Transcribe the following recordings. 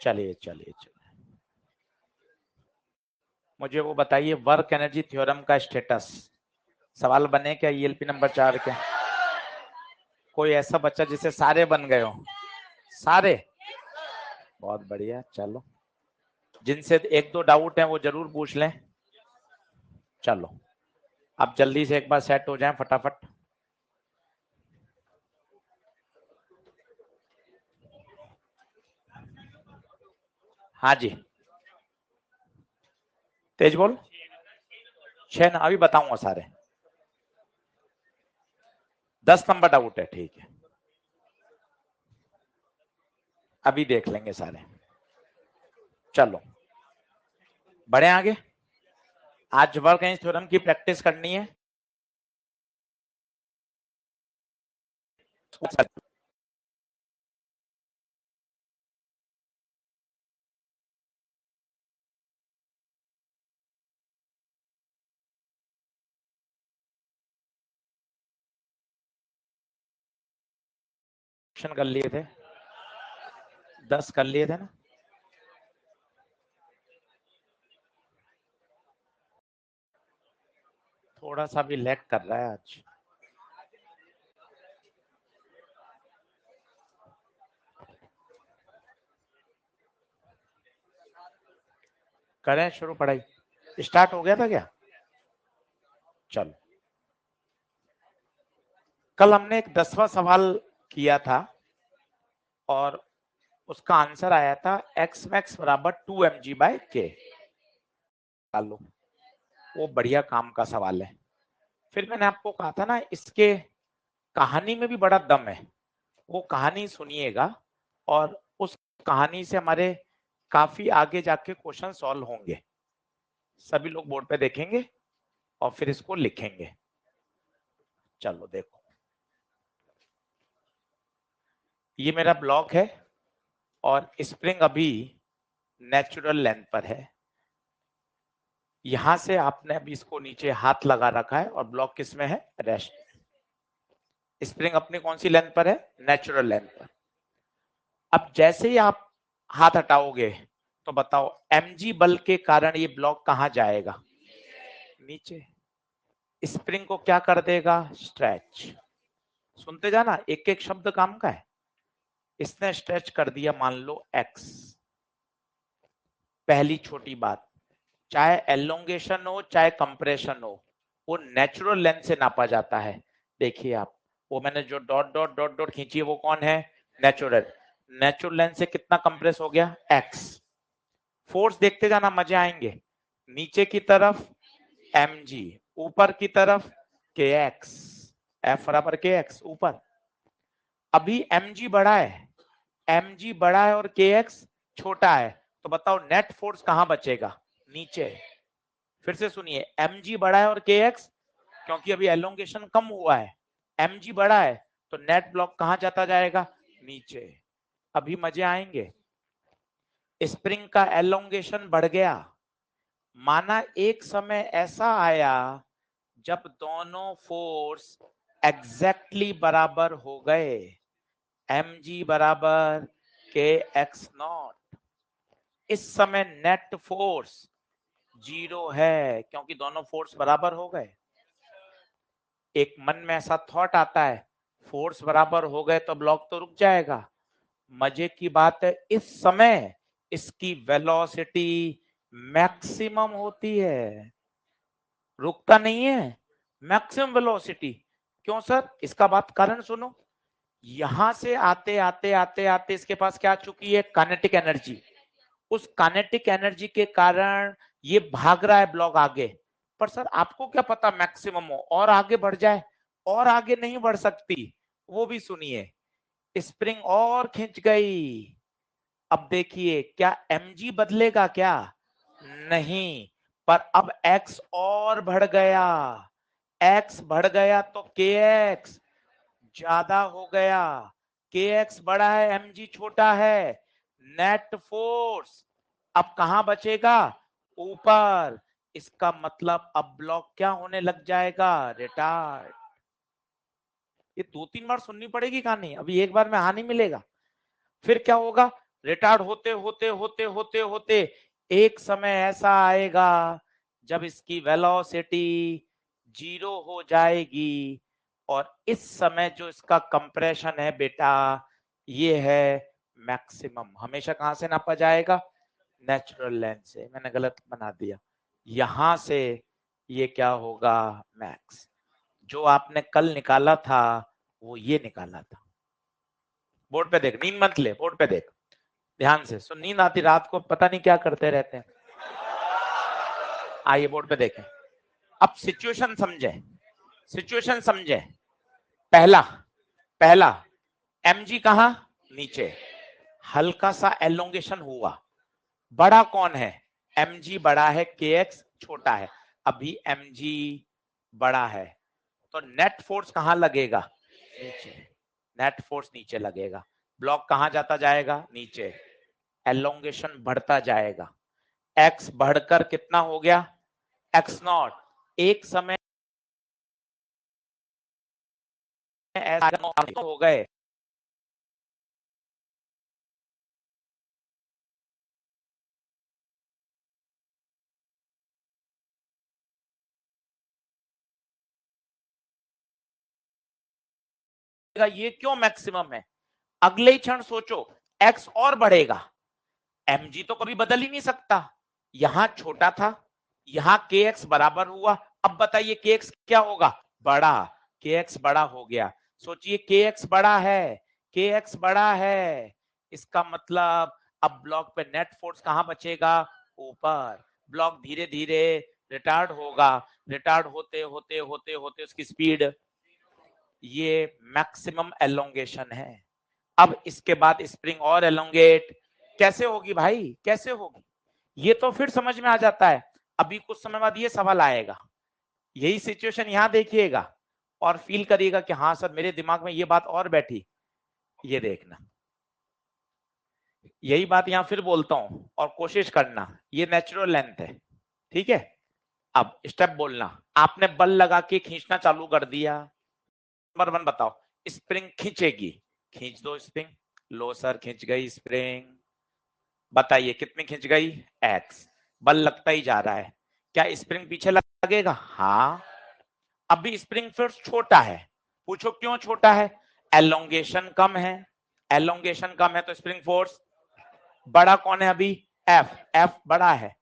चलिए चलिए चलिए, मुझे वो बताइए वर्क एनर्जी थ्योरम का स्टेटस। सवाल बने क्या ईएलपी नंबर 4 के? कोई ऐसा बच्चा जिसे सारे बन गए हो? सारे? बहुत बढ़िया, चलो जिनसे एक दो डाउट है वो जरूर पूछ लें। चलो अब जल्दी से एक बार सेट हो जाएं फटाफट। हाँ जी, तेज बोल। 6 ना, अभी बताऊंगा सारे। 10 नंबर डाउट है, ठीक है, अभी देख लेंगे सारे। चलो बढ़े आगे। आज वर्क एनर्जी थ्योरम की प्रैक्टिस करनी है। कर लिए थे, 10 कर लिए थे ना? थोड़ा सा भी लैग कर रहा है आज। करें शुरू पढ़ाई? स्टार्ट हो गया था क्या? चलो, कल हमने एक 10वां सवाल किया था और उसका आंसर आया था एक्स मैक्स बराबर 2mg/k। लो, वो बढ़िया काम का सवाल है। फिर मैंने आपको कहा था ना, इसके कहानी में भी बड़ा दम है। वो कहानी सुनिएगा और उस कहानी से हमारे काफी आगे जाके क्वेश्चन सॉल्व होंगे। सभी लोग बोर्ड पे देखेंगे और फिर इसको लिखेंगे। चलो देखो, ये मेरा ब्लॉक है और स्प्रिंग अभी नेचुरल लेंथ पर है। यहां से आपने अभी इसको नीचे हाथ लगा रखा है और ब्लॉक किस में है? रेस्ट। स्प्रिंग अपनी कौन सी लेंथ पर है? नेचुरल लेंथ पर। अब जैसे ही आप हाथ हटाओगे तो बताओ mg बल के कारण ये ब्लॉक कहां जाएगा? नीचे। स्प्रिंग को क्या कर देगा? स्ट्रेच। सुनते जाना, एक एक शब्द काम का है। इसने स्ट्रेच कर दिया, मान लो x। पहली छोटी बात, चाहे एलोंगेशन हो चाहे कंप्रेशन हो, वो नेचुरल लेंथ से नापा जाता है। देखिए आप, वो मैंने जो डॉट डॉट डॉट डॉट खींची है वो कौन है? नेचुरल। नेचुरल लेंथ से कितना कंप्रेस हो गया? x। फोर्स देखते जाना, मजे आएंगे। नीचे की तरफ mg, ऊपर की तरफ kx। F बराबर kx ऊपर। अभी mg बड़ा है, mg बड़ा है और kx छोटा है, तो बताओ नेट फोर्स कहां बचेगा? नीचे। फिर से सुनिए, mg बड़ा है और kx, क्योंकि अभी एलोंगेशन कम हुआ है, mg बड़ा है, तो नेट ब्लॉक कहां जाता जाएगा? नीचे। अभी मजे आएंगे। स्प्रिंग का एलोंगेशन बढ़ गया। माना एक समय ऐसा आया जब दोनों फोर्स एग्जैक्टली बराबर हो गए, mg बराबर kx0। इस समय नेट फोर्स 0 है क्योंकि दोनों फोर्स बराबर हो गए। एक मन में ऐसा थॉट आता है, फोर्स बराबर हो गए तो ब्लॉक तो रुक जाएगा। मजे की बात है, इस समय इसकी वेलोसिटी मैक्सिमम होती है, रुकता नहीं है, मैक्सिमम वेलोसिटी। क्यों सर? इसका बात कारण सुनो। यहां से आते आते आते आते इसके पास क्या आ चुकी है? Kinetic energy. उस काइनेटिक एनर्जी के कारण ये भाग रहा है ब्लॉक आगे। पर सर आपको क्या पता मैक्सिमम हो और आगे बढ़ जाए? और आगे नहीं बढ़ सकती, वो भी सुनिए। स्प्रिंग और खिंच गई। अब देखिए, क्या mg बदलेगा क्या? नहीं, पर अब x और बढ़ गया। x बढ़ गया तो kx ज्यादा हो गया। kx बड़ा है, mg छोटा है। नेट फोर्स अब कहां बचेगा? ऊपर। इसका मतलब अब ब्लॉक क्या होने लग जाएगा? रिटार्ड। ये 2-3 बार सुननी पड़ेगी कहानी, अभी एक बार में आ नहीं मिलेगा। फिर क्या होगा? रिटार्ड होते होते होते होते होते एक समय ऐसा आएगा जब इसकी वेलोसिटी 0 हो जाएगी, और इस समय जो इसका कंप्रेशन है बेटा, ये है मैक्सिमम। हमेशा कहां से नापा जाएगा? नेचुरल लेंथ से। मैंने गलत बना दिया, यहां से ये क्या होगा? मैक्स। जो आपने कल निकाला था वो ये निकाला था। बोर्ड पे देख, नींद मत ले, बोर्ड पे देख ध्यान से। सो नींद आती रात को, पता नहीं क्या करते रहते हैं। आइए बोर्ड पे देखें, अब सिचुएशन समझे, सिचुएशन समझे। पहला पहला mg कहां? नीचे, हल्का सा एलोंगेशन हुआ। बड़ा कौन है? mg बड़ा है, kx छोटा है। अभी mg बड़ा है तो नेट फोर्स कहां लगेगा? नीचे। नेट फोर्स नीचे लगेगा। ब्लॉक कहां जाता जाएगा? नीचे। एलोंगेशन बढ़ता जाएगा। x बढ़कर कितना हो गया? x0। एक समय ऐसा हो गए ये क्यों मैक्सिमम है? अगले ही क्षण सोचो x और बढ़ेगा। mg तो कभी बदल ही नहीं सकता। यहां छोटा था, यहां kx बराबर हुआ। अब बताइए kx क्या होगा? बड़ा। kx बड़ा हो गया। सोचिए kx बड़ा है, kx बड़ा है, इसका मतलब अब ब्लॉक पे नेट फोर्स कहां बचेगा? ऊपर। ब्लॉक धीरे धीरे रिटार्ड होगा। रिटार्ड होते होते होते होते उसकी स्पीड, ये मैक्सिमम एलोंगेशन है। अब इसके बाद स्प्रिंग और एलोंगेट कैसे होगी भाई? कैसे होगी? ये तो फिर समझ में आ जाता है। अभी कुछ समय बाद ये सवाल आएगा, यही सिचुएशन यहां देखिएगा और फील करिएगा कि हाँ सर मेरे दिमाग में ये बात और बैठी। ये देखना, यही बात यहां फिर बोलता हूं और कोशिश करना, ये नेचुरल लेंथ है, ठीक है। अब स्टेप बोलना, आपने बल लगा के खींचना चालू कर दिया। नंबर 1 बताओ, स्प्रिंग खींचेगी, खींच दो स्प्रिंग। लो सर खींच गई स्प्रिंग। बताइए कितनी खींच गई? x। बल लगता ही जा रहा है, क्या स्प्रिंग पीछे लगेगा? हाँ। अभी स्प्रिंग फोर्स छोटा है, पूछो क्यों छोटा है? एलोंगेशन कम है। एलोंगेशन कम है तो स्प्रिंग फोर्स बड़ा कौन है अभी? F। F बड़ा है।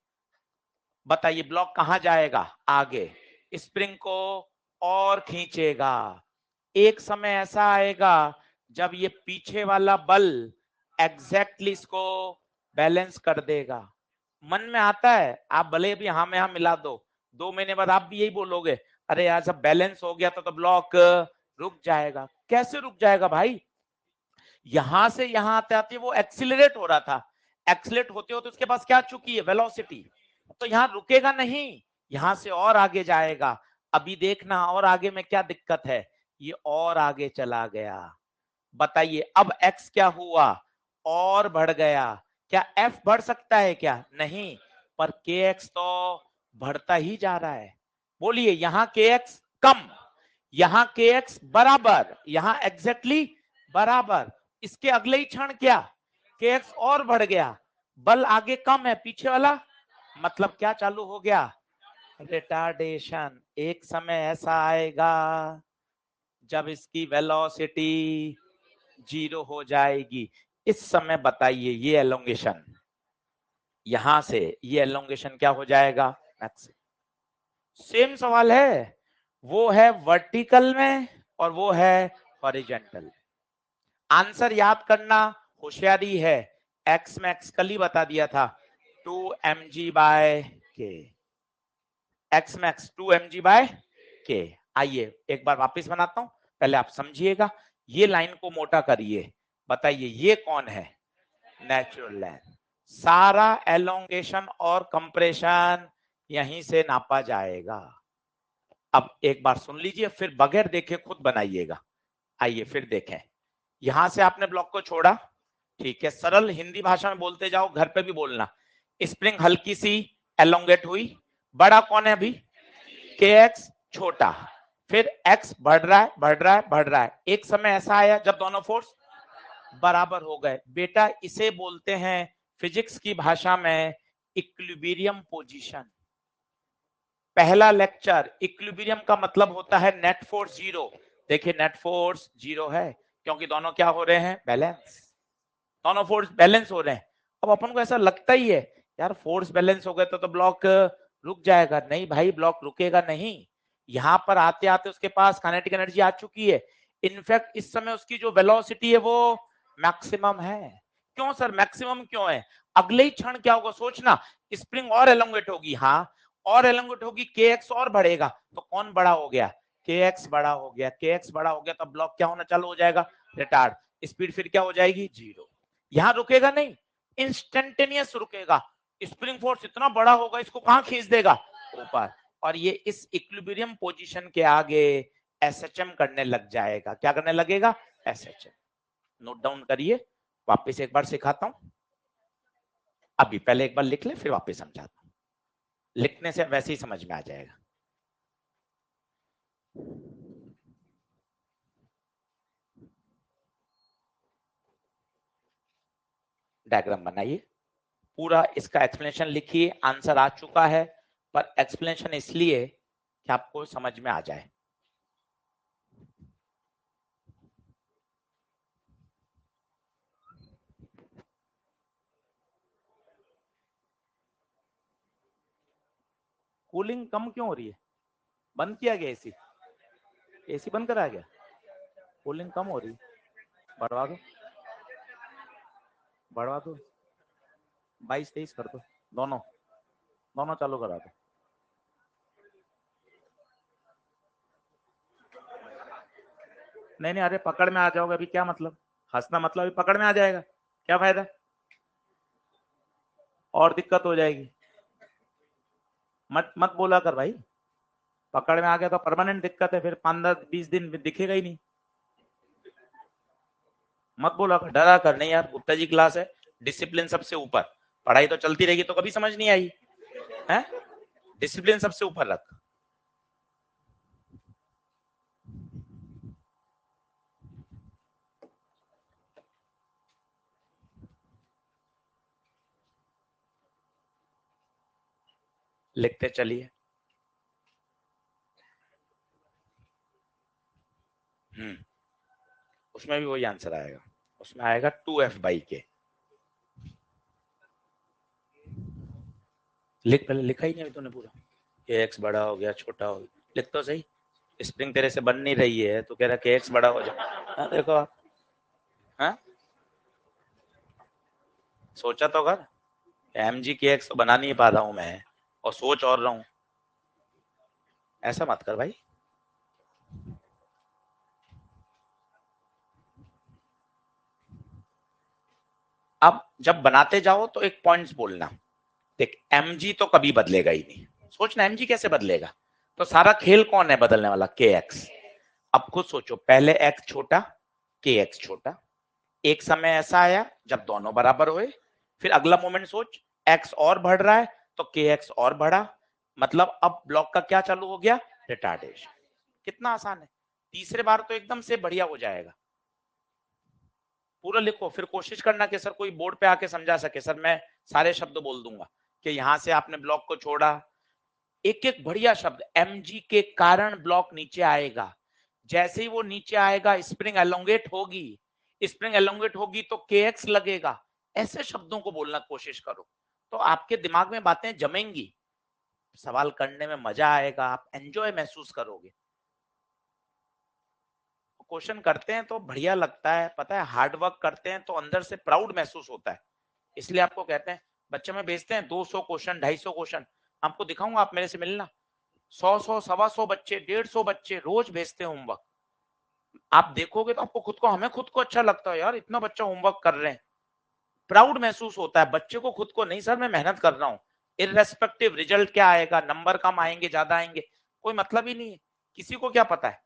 बताइए ब्लॉक कहां जाएगा? आगे। स्प्रिंग को और खींचेगा। एक समय ऐसा आएगा जब ये पीछे वाला बल एग्जैक्टली इसको बैलेंस कर देगा। मन में आता है, आप भले भी हाँ में हाँ मिला दो, 2 महीने बाद आप भी यही बोलोगे, अरे यार जब बैलेंस हो गया तो ब्लॉक रुक जाएगा। कैसे रुक जाएगा भाई? यहां से यहां आते आते वो एक्सिलरेट हो रहा था, एक्सिलेट होते होते उसके पास क्या आ चुकी है? वेलोसिटी। तो यहां रुकेगा नहीं, यहां से और आगे जाएगा। अभी देखना और आगे में क्या दिक्कत है, ये और आगे चला गया। बताइए अब x क्या हुआ? और बढ़ गया। क्या f बढ़ सकता है क्या? नहीं, पर kx तो बढ़ता ही जा रहा है। बोलिए यहां kx कम, यहां kx बराबर, यहां एग्जैक्टली बराबर। इसके अगले ही क्षण क्या? kx और बढ़ गया, बल आगे कम है, पीछे वाला मतलब क्या चालू हो गया? रिटार्डेशन। एक समय ऐसा आएगा जब इसकी वेलोसिटी 0 हो जाएगी। इस समय बताइए ये एलोंगेशन, यहां से ये एलोंगेशन क्या हो जाएगा? सेम सवाल है, वो है वर्टिकल में और वो है हॉरिजॉन्टल। आंसर याद करना होशियारी है। एक्स मैक्स कल ही बता दिया था, 2mg/k। X max 2mg/k। आइए एक बार वापस बनाता हूं, पहले आप समझिएगा। ये लाइन को मोटा करिए। बताइए ये कौन है? Natural length. सारा एलोंगेशन और कंप्रेशन यहीं से नापा जाएगा। अब एक बार सुन लीजिए, फिर बगैर देखे खुद बनाइएगा। आइए फिर देखें, यहां से आपने ब्लॉक को छोड़ा, ठीक है, सरल हिंदी भाषा में बोलते जाओ, घर पे भी बोलना। स्प्रिंग हल्की सी एलोंगेट हुई, बड़ा कौन है अभी? kx छोटा, फिर x बढ़ रहा है बढ़ रहा है बढ़ रहा है। एक समय ऐसा आया जब दोनों फोर्स बराबर हो गए। बेटा इसे बोलते हैं फिजिक्स की भाषा में इक्विलिब्रियम पोजीशन। पहला लेक्चर, इक्विलिब्रियम का मतलब होता है नेट फोर्स जीरो। देखिए नेट फोर्स जीरो है क्योंकि दोनों क्या हो रहे हैं, बैलेंस। दोनों फोर्स बैलेंस हो रहे हैं। अब अपन को ऐसा लगता ही है यार फोर्स बैलेंस हो गए तो ब्लॉक रुक जाएगा। नहीं भाई, ब्लॉक रुकेगा नहीं। यहां पर आते आते उसके पास काइनेटिक एनर्जी आ चुकी है। इनफैक्ट इस समय उसकी जो वेलोसिटी है वो मैक्सिमम है। क्यों सर मैक्सिमम क्यों है? अगले ही क्षण क्या होगा सोचना, स्प्रिंग और एलोंगेट होगी। हाँ, और एलोंगेट होगी, के एक्स और बढ़ेगा। तो कौन बड़ा हो गया? के एक्स बड़ा हो गया। के एक्स बड़ा हो गया तो ब्लॉक क्या होना चालू हो जाएगा, रिटार्ड। स्पीड फिर क्या हो जाएगी, जीरो। यहां रुकेगा नहीं, इंस्टेंटेनियस रुकेगा। स्प्रिंग फोर्स इतना बड़ा होगा, इसको कहां खींच देगा, ऊपर। और ये इस इक्विलिब्रियम पोजीशन के आगे एसएचएम करने लग जाएगा। क्या करने लगेगा, एसएचएम। नोट डाउन करिए, वापस एक बार सिखाता हूं। अभी पहले एक बार लिख ले, फिर वापस समझाता हूं। लिखने से वैसे ही समझ में आ जाएगा। डायग्राम बनाइए, पूरा इसका एक्सप्लेनेशन लिखिए। आंसर आ चुका है, पर एक्सप्लेनेशन इसलिए कि आपको समझ में आ जाए। कूलिंग कम क्यों हो रही है? बंद किया गया एसी? एसी बंद करा गया? कूलिंग कम हो रही, बढ़वा दो, बढ़वा दो, 22-23 कर दो, दोनों दोनों चालू करा दो। नहीं नहीं, अरे पकड़ में आ जाओगे अभी, क्या मतलब हंसना, मतलब अभी पकड़ में आ जाएगा, क्या फायदा, और दिक्कत हो जाएगी। मत मत बोला कर भाई, पकड़ में आ गया तो परमानेंट दिक्कत है, फिर 15-20 दिन दिखेगा ही नहीं। मत बोला कर, डरा कर नहीं यार, गुप्ता जी क्लास है, डिसिप्लिन सबसे ऊपर। पढ़ाई तो चलती रहेगी तो कभी समझ नहीं आई है, डिसिप्लिन सबसे ऊपर रख। लिखते चलिए। उसमें भी वही आंसर आएगा, उसमें आएगा 2F/K। लिख, पहले लिखा ही नहीं अभी तूने पूरा, के एक्स बड़ा हो गया, छोटा हो गया, लिख तो सही। स्प्रिंग तेरे से बन नहीं रही है तो कह रहा के एक्स बड़ा हो जाए। देखो आप, हाँ सोचा तो कर, MG के एक्स तो बना नहीं पा रहा हूं मैं, और सोच और रहा हूं, ऐसा मत कर भाई। अब जब बनाते जाओ तो एक पॉइंट्स बोलना। देख MG तो कभी बदलेगा ही नहीं, सोचना MG कैसे बदलेगा। तो सारा खेल कौन है बदलने वाला, के एक्स। अब खुद सोचो, पहले एक्स छोटा, के एक्स छोटा, एक समय ऐसा आया जब दोनों बराबर हुए, फिर अगला मोमेंट सोच, एक्स और बढ़ रहा है तो के एक्स और बढ़ा, मतलब अब ब्लॉक का क्या चालू हो गया, रिटार्डेशन। कितना आसान है, तीसरे बार तो एकदम से बढ़िया हो जाएगा। पूरा लिखो, फिर कोशिश करना कि सर कोई बोर्ड पे आके समझा सके। सर मैं सारे शब्द बोल दूंगा कि यहां से आपने ब्लॉक को छोड़ा, एक एक बढ़िया शब्द, MG के कारण ब्लॉक नीचे आएगा। जैसे ही वो नीचे आएगा स्प्रिंग एलोंगेट होगी, स्प्रिंग एलोंगेट होगी तो KX लगेगा। ऐसे शब्दों को बोलना कोशिश करो, तो आपके दिमाग में बातें जमेंगी, सवाल करने में मजा आएगा, आप एंजॉय महसूस करोगे। क्वेश्चन करते हैं तो बढ़िया लगता है, पता है, हार्ड वर्क करते हैं तो अंदर से प्राउड महसूस होता है। इसलिए आपको कहते हैं, बच्चे में भेजते हैं 200 क्वेश्चन, 250 क्वेश्चन, आपको दिखाऊंगा, आप मेरे से मिलना। 100 100 बच्चे, 150 बच्चे रोज भेजते हैं होमवर्क। आप देखोगे तो आपको खुद को, हमें खुद को अच्छा लगता है यार, इतना बच्चा होमवर्क कर रहे हैं, प्राउड महसूस होता है बच्चे को, खुद को नहीं सर मैं मेहनत कर रहा हूँ। इररेस्पेक्टिव रिजल्ट क्या आएगा, नंबर कम आएंगे ज्यादा आएंगे, कोई मतलब ही नहीं है, किसी को क्या पता है,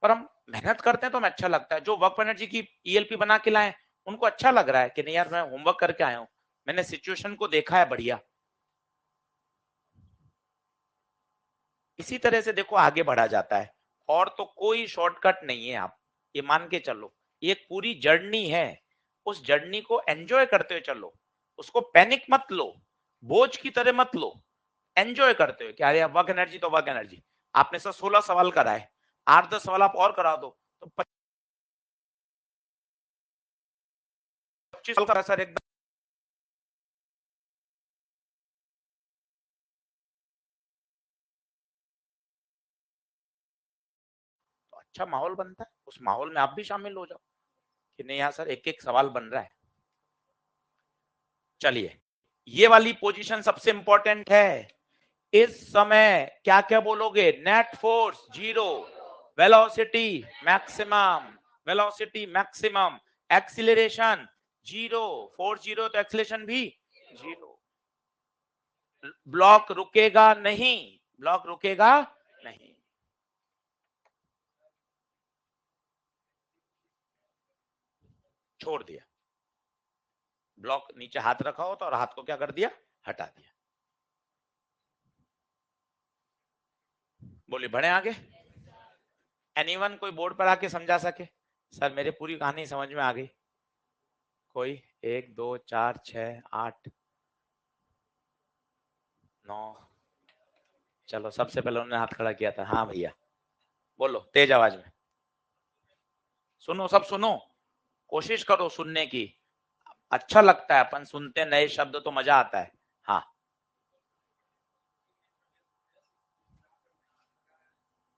पर हम मेहनत करते हैं तो हमें अच्छा लगता है। जो वर्क एनर्जी की ELP बना के लाए, उनको अच्छा लग रहा है कि नहीं यार मैं होमवर्क करके आया हूँ, मैंने सिचुएशन को देखा है बढ़िया। इसी तरह से देखो आगे बढ़ा जाता है, और तो कोई शॉर्टकट नहीं है, आप ये मान के चलो। एक पूरी जर्नी है, उस जर्नी को एंजॉय करते हुए चलो, उसको पैनिक मत लो, बोझ की तरह मत लो, एंजॉय करते हुए। क्या अरे वर्क एनर्जी तो वर्क एनर्जी, आपने सर 16 सवाल कराए, 8-10 सवाल आप और करा दो तो 25 सवाल का सर एकदम तो अच्छा माहौल बनता है, उस माहौल में आप भी शामिल हो जाओ कि नहीं यार सर एक एक सवाल बन रहा है। चलिए, ये वाली पोजीशन सबसे इंपॉर्टेंट है। इस समय क्या क्या बोलोगे? Net force 0, velocity maximum, velocity maximum, acceleration 0, force 0 तो एक्सीलरेशन भी 0। ब्लॉक रुकेगा नहीं, ब्लॉक रुकेगा नहीं। छोड़ दिया, ब्लॉक नीचे हाथ रखा होता और हाथ को क्या कर दिया? हटा दिया। बोलिए बढ़े आगे। एनीवन कोई बोर्ड पर आके समझा सके? सर मेरे पूरी कहानी समझ में आ गई। कोई? 1 2 4 6 8 9। चलो सबसे पहले उन्होंने हाथ खड़ा किया था। हाँ भैया बोलो तेज आवाज में। सुनो सब सुनो, कोशिश करो सुनने की। अच्छा लगता है अपन सुनते नए शब्द तो मजा आता है। हाँ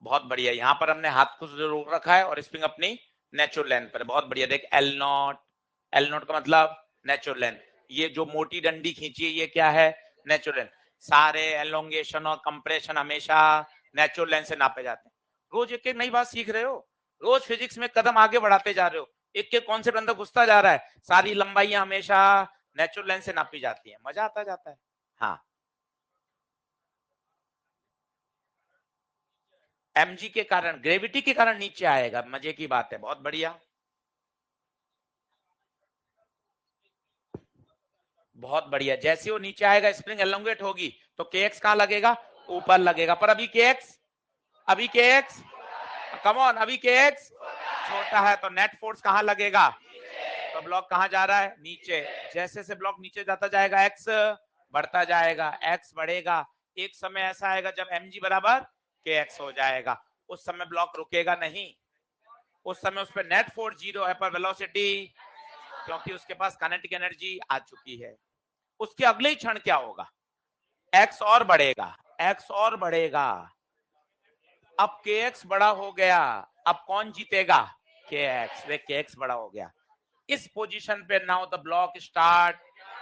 बहुत बढ़िया, यहाँ पर हमने हाथ को रोक रखा है और स्प्रिंग अपनी नेचुरल लेंथ पर। बहुत बढ़िया। देख एल नॉट, एल नॉट का मतलब नेचुरल लेंथ। ये जो मोटी डंडी खींची है ये क्या है? Natural length. सारे एलोंगेशन और कंप्रेशन हमेशा नेचुरल लेंथ से नापे जाते हैं। रोज एक एक नई बात सीख रहे हो, रोज फिजिक्स में कदम आगे बढ़ाते जा रहे हो, एक एक कॉन्सेप्ट अंदर घुसता जा रहा है। सारी लंबाइयां हमेशा नेचुरल लेंथ से नापी जाती है, मजा आता जाता है। हाँ mg के कारण, ग्रेविटी के कारण नीचे आएगा, मजे की बात है। बहुत बढ़िया, बहुत बढ़िया। जैसे वो नीचे आएगा स्प्रिंग एलोंगेट होगी तो kx कहां लगेगा? ऊपर लगेगा। पर अभी kx, अभी kx, कम ऑन, अभी kx छोटा है तो नेट फोर्स कहां लगेगा? तो ब्लॉक कहां जा रहा है? नीचे। जैसे से ब्लॉक नीचे जाता जाएगा x बढ़ता जाएगा, x बढ़ेगा। एक समय ऐसा आएगा जब mg बराबर kx हो जाएगा, उस समय ब्लॉक रुकेगा नहीं। उस समय उस पर नेट फोर्स 0 है पर वेलोसिटी, क्योंकि उसके पास काइनेटिक एनर्जी आ चुकी है। उसके अगले ही क्षण क्या होगा? एक्स और बढ़ेगा, एक्स और बढ़ेगा। अब के एक्स बड़ा हो गया, अब कौन जीतेगा? के एक्स। वे के एक्स बड़ा हो गया। इस पोजीशन पे now the block start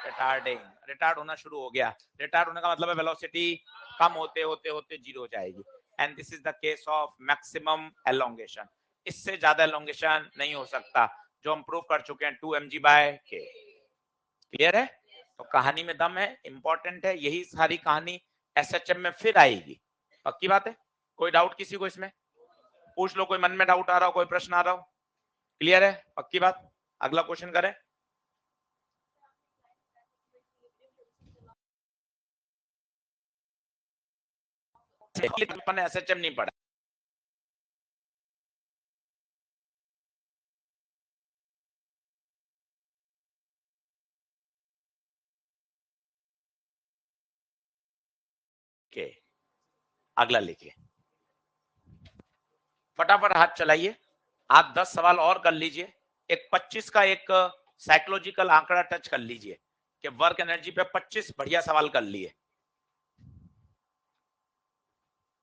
retarding, retard होना शुरू हो गया। रिटार्ड होने का मतलब है वेलोसिटी कम होते होते होते 0 हो जाएगी। And this is the case of maximum elongation. इससे ज्यादा एलोंगेशन नहीं हो सकता, जो हम प्रूव कर चुके हैं 2mg/k। क्लियर है? तो कहानी में दम है, इंपॉर्टेंट है। यही सारी कहानी एसएचएम में फिर आएगी। पक्की बात है? कोई डाउट किसी को इसमें? पूछ लो, कोई मन में डाउट आ रहा हो, कोई प्रश्न आ रहा हो? क्लियर है? पक्की बात? अगला क्वेश्चन करें। अपन एसएचएम नहीं पढ़ा। के अगला लिखिए, फटाफट हाथ चलाइए। आप 10 सवाल और कर लीजिए। एक 25 का एक साइकोलॉजिकल आंकड़ा टच कर लीजिए कि वर्क एनर्जी पे 25 बढ़िया सवाल कर लिए।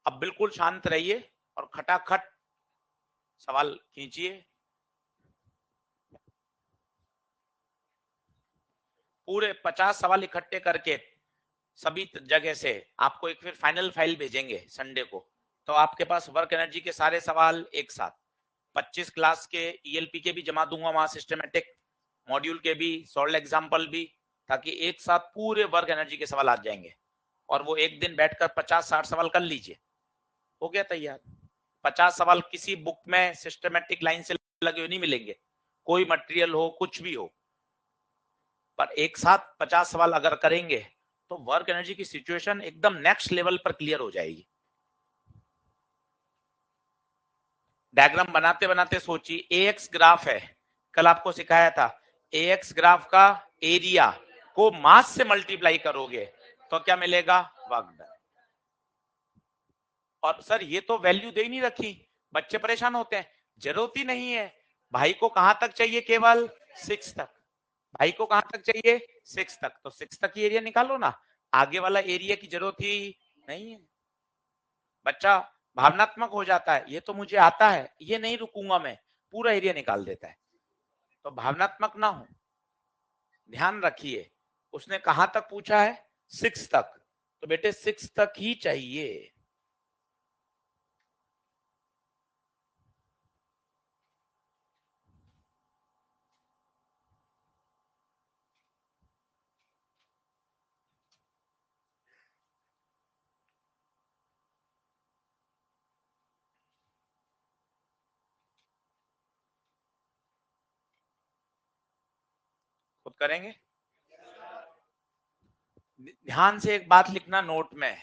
अब बिल्कुल शांत रहिए और खटाखट सवाल खींचिए। पूरे 50 सवाल इकट्ठे करके सभी जगह से आपको एक फिर फाइनल फाइल भेजेंगे संडे को। तो आपके पास वर्क एनर्जी के सारे सवाल एक साथ, 25 क्लास के ईएलपी के भी जमा दूंगा वहां, सिस्टमेटिक मॉड्यूल के भी, सॉल्व एग्जाम्पल भी, ताकि एक साथ पूरे वर्क एनर्जी के सवाल आ जाएंगे। और वो एक दिन बैठकर 50-60 सवाल कर लीजिए, हो गया तैयार। 50 सवाल किसी बुक में सिस्टमेटिक लाइन से लगे हुए नहीं मिलेंगे, कोई मटेरियल हो कुछ भी हो, पर एक साथ 50 सवाल अगर करेंगे तो वर्क एनर्जी की सिचुएशन एकदम नेक्स्ट लेवल पर क्लियर हो जाएगी। डायग्राम बनाते बनाते सोचिए, ए एक्स ग्राफ है, कल आपको सिखाया था, AX ग्राफ का एरिया को मास से मल्टीप्लाई करोगे तो क्या मिलेगा, वर्क डन। और सर ये तो वैल्यू दे ही नहीं रखी, बच्चे परेशान होते हैं, जरूरत ही नहीं है। भाई को कहां तक चाहिए, केवल 6 तक। भाई को कहां तक चाहिए, 6 तक, तो 6 तक की एरिया निकालो ना, आगे वाला एरिया की जरूरत ही नहीं है। बच्चा भावनात्मक हो जाता है, ये तो मुझे आता है, ये नहीं रुकूंगा मैं, पूरा एरिया निकाल देता है। तो भावनात्मक ना हो, ध्यान रखिए। उसने कहां तक पूछा है, 6 तक, तो बेटे 6 तक ही चाहिए। खुद करेंगे। ध्यान से एक बात लिखना नोट में,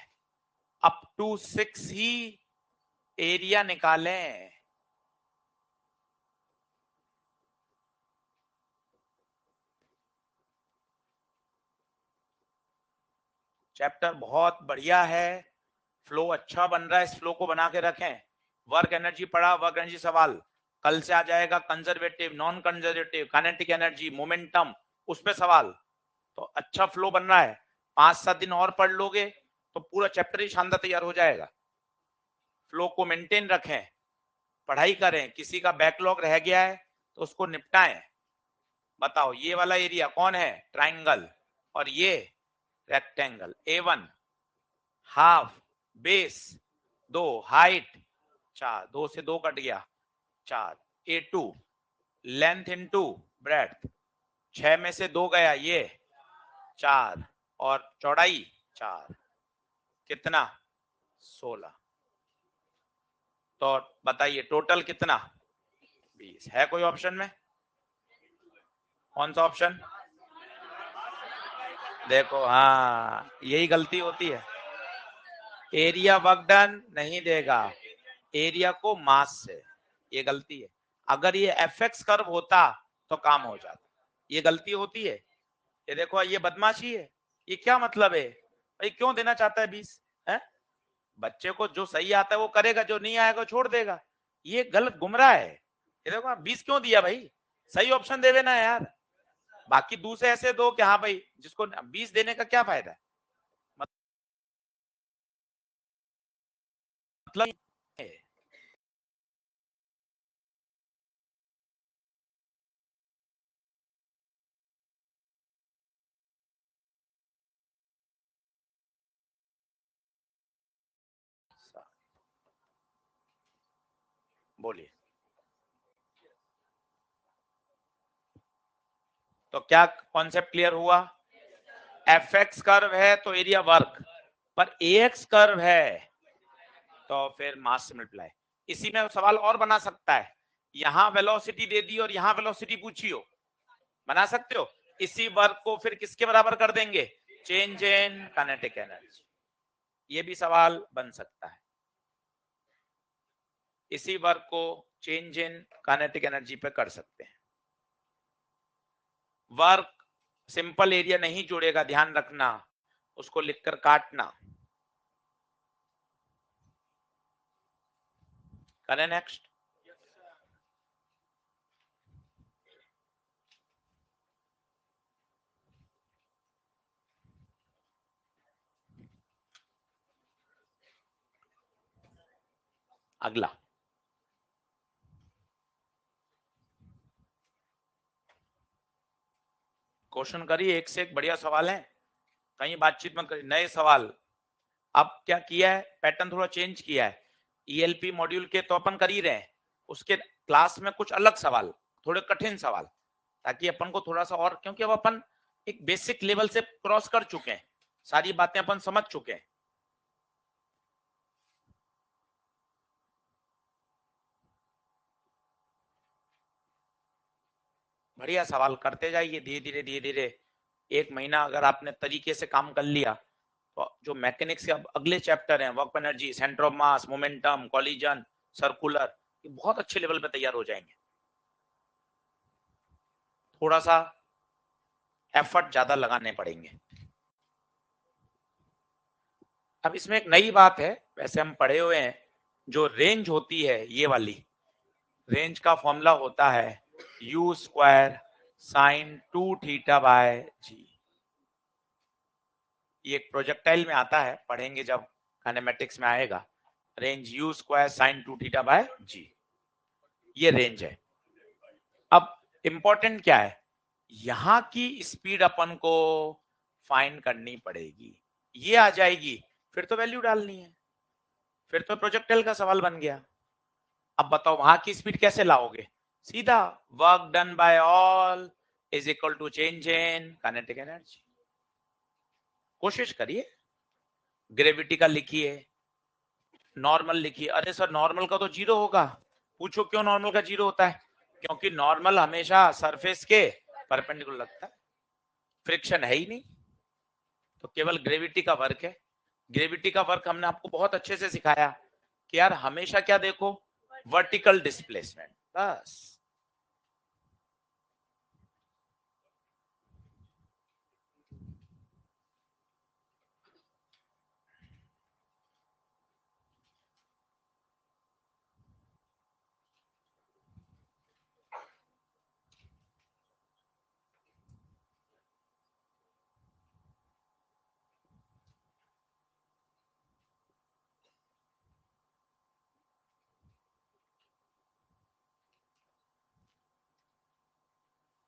अप टू 6 ही एरिया निकालें। चैप्टर बहुत बढ़िया है, फ्लो अच्छा बन रहा है, इस फ्लो को बना के रखें। वर्क एनर्जी पढ़ा, वर्क एनर्जी सवाल कल से आ जाएगा, conservative, non conservative, kinetic energy, momentum, उस पे सवाल। तो अच्छा फ्लो बन रहा है, 5-7 दिन और पढ़ लोगे तो पूरा चैप्टर ही शानदार तैयार हो जाएगा। फ्लो को मेंटेन रखें, पढ़ाई करें, किसी का बैकलॉग रह गया है तो उसको निपटाएं। बताओ ये वाला एरिया कौन है, ट्राइंगल, और ये rectangle. A1 half, base 2, height 4, 2 से 2 कट गया 4, A2 लेंथ इनटू ब्रेड्थ, 6 में से 2 गया ये 4, और चौड़ाई 4, कितना 16। तो बताइए टोटल कितना, 20 है। कोई ऑप्शन में, कौन सा ऑप्शन, देखो हाँ यही गलती होती है, एरिया वर्क डन नहीं देगा, एरिया को मास से, ये गलती है। अगर ये FX कर्व होता तो काम हो जाता, ये गलती होती है। ये देखो ये बदमाशी है, ये क्या मतलब है भाई, क्यों देना चाहता है 20 है। बच्चे को जो सही आता है वो करेगा, जो नहीं आएगा छोड़ देगा, ये गलत गुमराह है। ये देखो 20 क्यों दिया भाई, सही ऑप्शन देवे ना यार, बाकी दूसरे ऐसे दो कि हाँ भाई जिसको 20 देने का क्या फायदा है, मतलब है। बोलिए, तो क्या कॉन्सेप्ट क्लियर हुआ, FX कर्व है तो एरिया वर्क, पर AX कर्व है तो फिर मास से मल्टीप्लाई। इसी में सवाल और बना सकता है, यहां वेलोसिटी दे दी और यहां वेलोसिटी पूछी हो, बना सकते हो। इसी वर्क को फिर किसके बराबर कर देंगे, चेंज इन काइनेटिक एनर्जी, ये भी सवाल बन सकता है। इसी वर्क को चेंज इन काइनेटिक एनर्जी पे कर सकते हैं। वर्क सिंपल एरिया नहीं जोड़ेगा, ध्यान रखना, उसको लिखकर काटना। करें नेक्स्ट, अगला क्वेश्चन करिए, एक से एक बढ़िया सवाल है, कहीं बातचीत मत करिए, नए सवाल। अब क्या किया है, पैटर्न थोड़ा चेंज किया है, ELP मॉड्यूल के तो अपन कर ही रहे हैं, उसके क्लास में कुछ अलग सवाल, थोड़े कठिन सवाल, ताकि अपन को थोड़ा सा और, क्योंकि अब अपन एक बेसिक लेवल से क्रॉस कर चुके हैं, सारी बातें अपन समझ चुके हैं। बढ़िया सवाल करते जाइए, धीरे धीरे धीरे धीरे, एक महीना अगर आपने तरीके से काम कर लिया तो जो मैकेनिक्स के अब अगले चैप्टर हैं, work energy, centre of mass, momentum, collision, circular, ये बहुत अच्छे लेवल पे तैयार हो जाएंगे। थोड़ा सा एफर्ट ज्यादा लगाने पड़ेंगे। अब इसमें एक नई बात है, वैसे हम पढ़े हुए हैं, जो रेंज होती है ये वाली रेंज का फॉर्मूला होता है u square sine 2 theta by g. ये एक प्रोजेक्टाइल में आता है, पढ़ेंगे जब काइनेमेटिक्स में आएगा। Range u square sine 2 theta by g, ये रेंज है। अब इंपॉर्टेंट क्या है, यहां की स्पीड अपन को फाइंड करनी पड़ेगी। ये आ जाएगी फिर तो वैल्यू डालनी है, फिर तो प्रोजेक्टाइल का सवाल बन गया। अब बताओ वहां की स्पीड कैसे लाओगे, सीधा work done by all is equal to change in kinetic energy. कोशिश करिए, ग्रेविटी का लिखिए, नॉर्मल लिखिए। अरे सर नॉर्मल का तो जीरो होगा। पूछो क्यों नॉर्मल का जीरो होता है, क्योंकि नॉर्मल हमेशा सरफेस के परपेंडिकुलर लगता है, फ्रिक्शन है ही नहीं, तो केवल ग्रेविटी का वर्क है। ग्रेविटी का वर्क हमने आपको बहुत अच्छे से सिखाया कि यार हमेशा क्या देखो, वर्टिकल डिस्प्लेसमेंट, बस।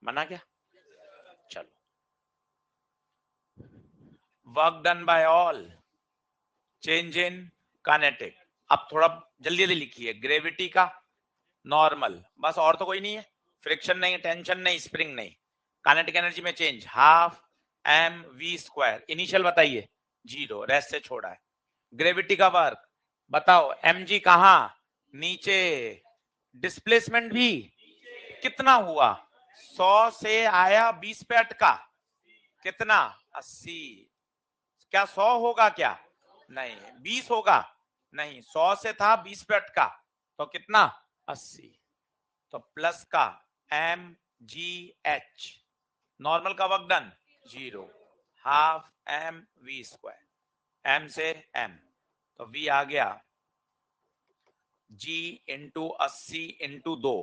मना क्या, चलो। Work done by all change in kinetic. अब थोड़ा जल्दी जल्दी लिखिए, ग्रेविटी का नॉर्मल, बस, और तो कोई नहीं है, फ्रिक्शन नहीं, टेंशन नहीं, स्प्रिंग नहीं, काइनेटिक एनर्जी में change half M V square, initial बताइए जीरो, रेस्ट से छोड़ा है। ग्रेविटी का वर्क बताओ, एम जी कहां, नीचे, डिस्प्लेसमेंट भी कितना हुआ, 100 से आया 20 पे अटका, कितना, 80। क्या 100 होगा क्या, नहीं। 20 होगा, नहीं। 100 से था 20 पे अटका, तो कितना, 80। तो प्लस का एम जी एच, नॉर्मल का work done zero, half M V square, M से एम, तो वी आ गया जी इंटू 80 इंटू 2,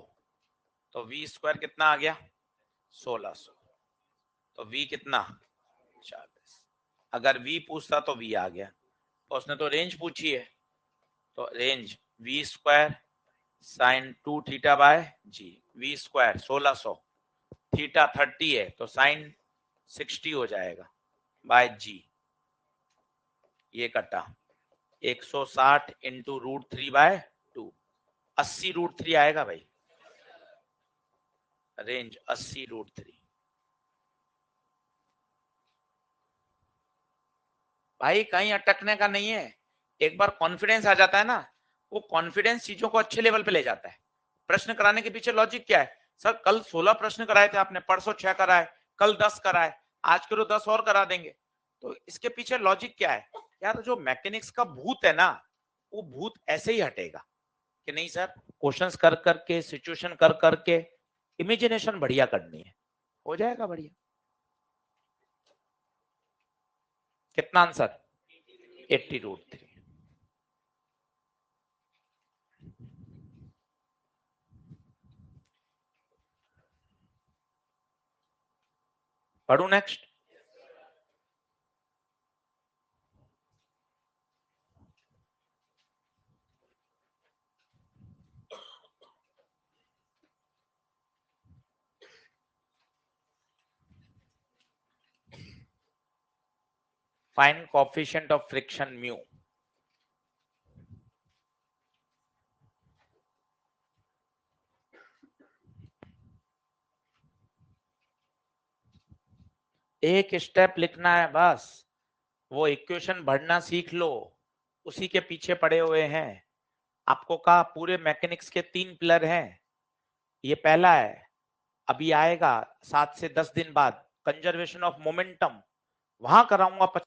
तो वी स्क्वायर कितना आ गया, 1600। तो वी कितना, 40। अगर वी पूछता तो वी आ गया, तो उसने तो रेंज पूछी है, तो range V square sine 2 theta by G, V square 1600, theta 30 है तो साइन 60 हो जाएगा बाय जी, ये कटा 160 इंटू √3/2, 80√3 आएगा भाई, रेंज 80√3। भाई कहीं अटकने का नहीं है, एक बार कॉन्फिडेंस आ जाता है ना, वो कॉन्फिडेंस चीजों को अच्छे लेवल पे ले जाता है। प्रश्न कराने के पीछे लॉजिक क्या है, सर कल 16 प्रश्न कराए थे आपने, परसों 6 कराए, कल 10 कराए, आज करो 10 और करा देंगे, तो इसके पीछे लॉजिक क्या है, यार जो मैकेनिक्स का भूत है ना, वो भूत ऐसे ही हटेगा कि नहीं सर, क्वेश्चंस कर करके, सिचुएशन कर करके, इमेजिनेशन बढ़िया करनी है, हो जाएगा बढ़िया। कितना आंसर, 80√3। पढ़ू next. Find coefficient of friction mu. एक स्टेप लिखना है बस, वो इक्वेशन भरना सीख लो, उसी के पीछे पड़े हुए हैं। आपको कहा पूरे मैकेनिक्स के 3 पिलर हैं, ये पहला है, अभी आएगा 7 से 10 दिन बाद कंजर्वेशन ऑफ मोमेंटम, वहां कराऊंगा 25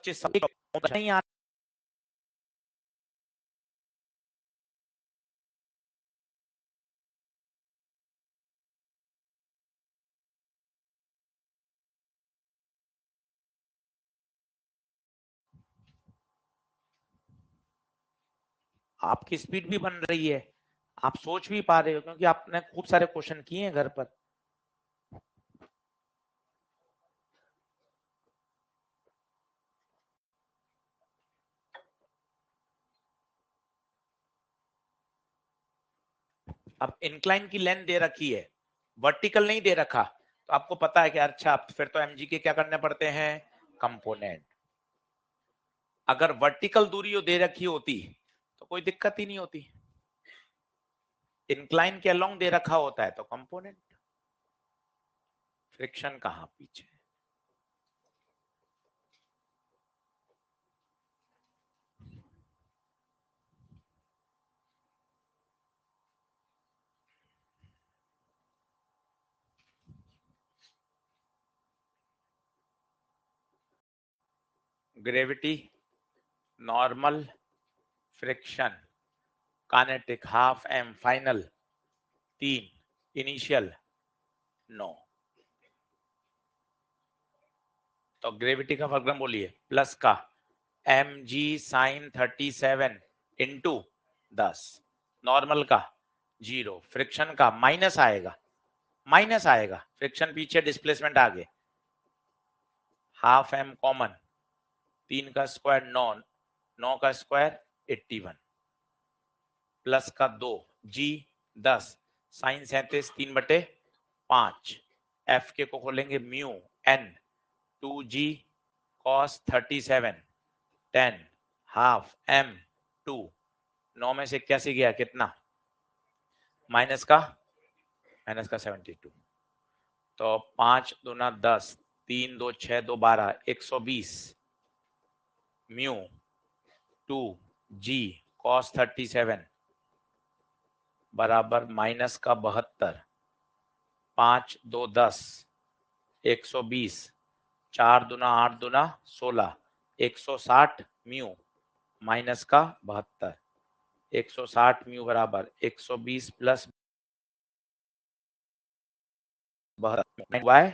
नहीं आपकी स्पीड भी बन रही है, आप सोच भी पा रहे हो, क्योंकि आपने खूब सारे क्वेश्चन किए हैं घर पर। अब इंक्लाइन की लेंथ दे रखी है, वर्टिकल नहीं दे रखा, तो आपको पता है कि अच्छा फिर तो एमजी के क्या करने पड़ते हैं, कंपोनेंट। अगर वर्टिकल दूरी दे रखी होती तो कोई दिक्कत ही नहीं होती, इंक्लाइन के अलोंग दे रखा होता है तो कंपोनेंट। फ्रिक्शन कहां पीछे, gravity, normal, friction, kinetic half M, final 3, initial 9। तो ग्रेविटी का वर्गमूल बोलिए, प्लस का mg sin 37 इंटू 10, नॉर्मल का 0, फ्रिक्शन का माइनस आएगा, फ्रिक्शन पीछे, डिस्प्लेसमेंट आगे, हाफ एम कॉमन, 3 का स्क्वायर 9, 9 का स्क्वायर 81, प्लस का 2, जी 10, साइन 37 3/5, एफ के को खोलेंगे mu N 2g cos 37 10 half M 2, 9 में से 81 गया कितना, माइनस का 72, तो 5 दूना 10, 3 2 6 2 12, 120 म्यू 2 जी cos 37 बराबर माइनस का 72, 5 2 10, 120, 4 दूना 8 दूना 16, 160 म्यू माइनस का 72, 160 म्यू बराबर 120 प्लस 72 वाई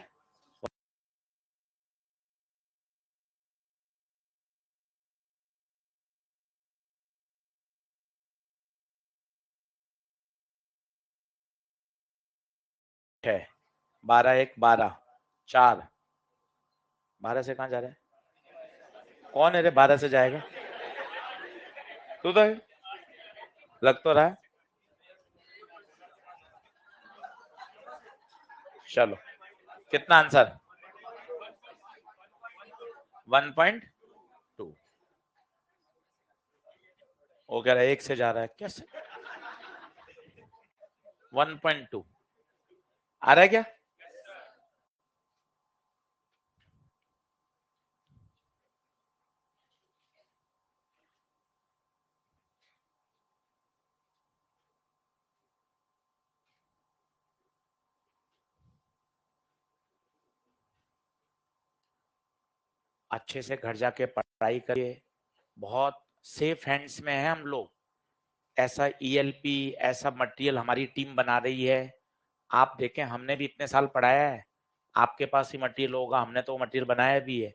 है, 12 1 12, 4, 12 से कहाँ जा रहा है, कौन है रे 12 से जाएगा, तू तो लग तो रहा है। चलो कितना आंसर, 1.2, वो कह रहा है 1 से जा रहा है, कैसे 1.2 आ रहा है क्या, अच्छे से घर जाके पढ़ाई करिए, बहुत सेफ हैंड्स में है हम लोग, ऐसा ईएलपी ऐसा मटेरियल हमारी टीम बना रही है, आप देखें हमने भी इतने साल पढ़ाया है, आपके पास ही मटेरियल होगा, हमने तो मटेरियल बनाया भी है,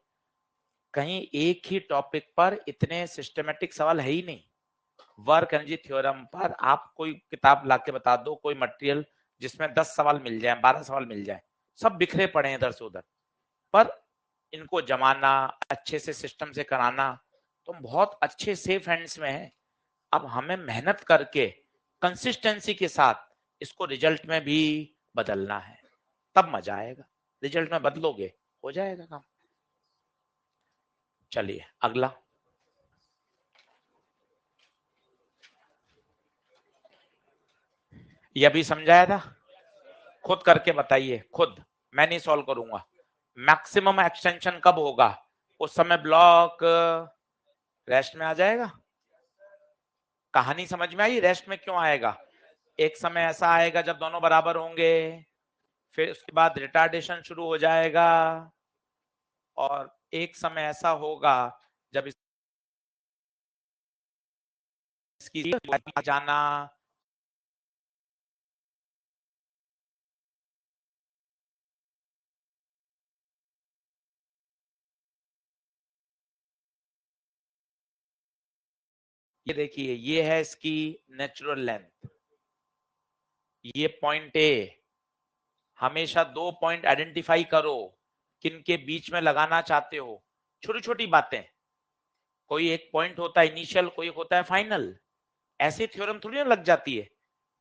कहीं एक ही टॉपिक पर इतने सिस्टमेटिक सवाल है ही नहीं, वर्क एनर्जी थ्योरम पर आप कोई किताब लाके बता दो, कोई मटेरियल जिसमें 10 सवाल मिल जाए, 12 सवाल मिल जाए, सब बिखरे पड़े हैं इधर से उधर, पर इनको जमाना, अच्छे से सिस्टम से कराना, तो बहुत अच्छे सेफ हैंड्स में है। अब हमें मेहनत करके कंसिस्टेंसी के साथ इसको रिजल्ट में भी बदलना है, तब मजा आएगा, रिजल्ट में बदलोगे हो जाएगा काम। चलिए अगला, ये भी समझाया था, खुद करके बताइए, खुद, मैं नहीं सॉल्व करूंगा। मैक्सिमम एक्सटेंशन कब होगा, उस समय ब्लॉक रेस्ट में आ जाएगा, कहानी समझ में आई, रेस्ट में क्यों आएगा, एक समय ऐसा आएगा जब दोनों बराबर होंगे, फिर उसके बाद रिटार्डेशन शुरू हो जाएगा, और एक समय ऐसा होगा जब इसकी जाना, ये देखिए, ये है इसकी नेचुरल लेंथ, ये पॉइंट ए। हमेशा 2 पॉइंट आइडेंटिफाई करो किनके बीच में लगाना चाहते हो। छोटी छोटी बातें, कोई एक पॉइंट होता है इनिशियल, कोई होता है फाइनल। ऐसी थ्योरम थोड़ी ना लग जाती है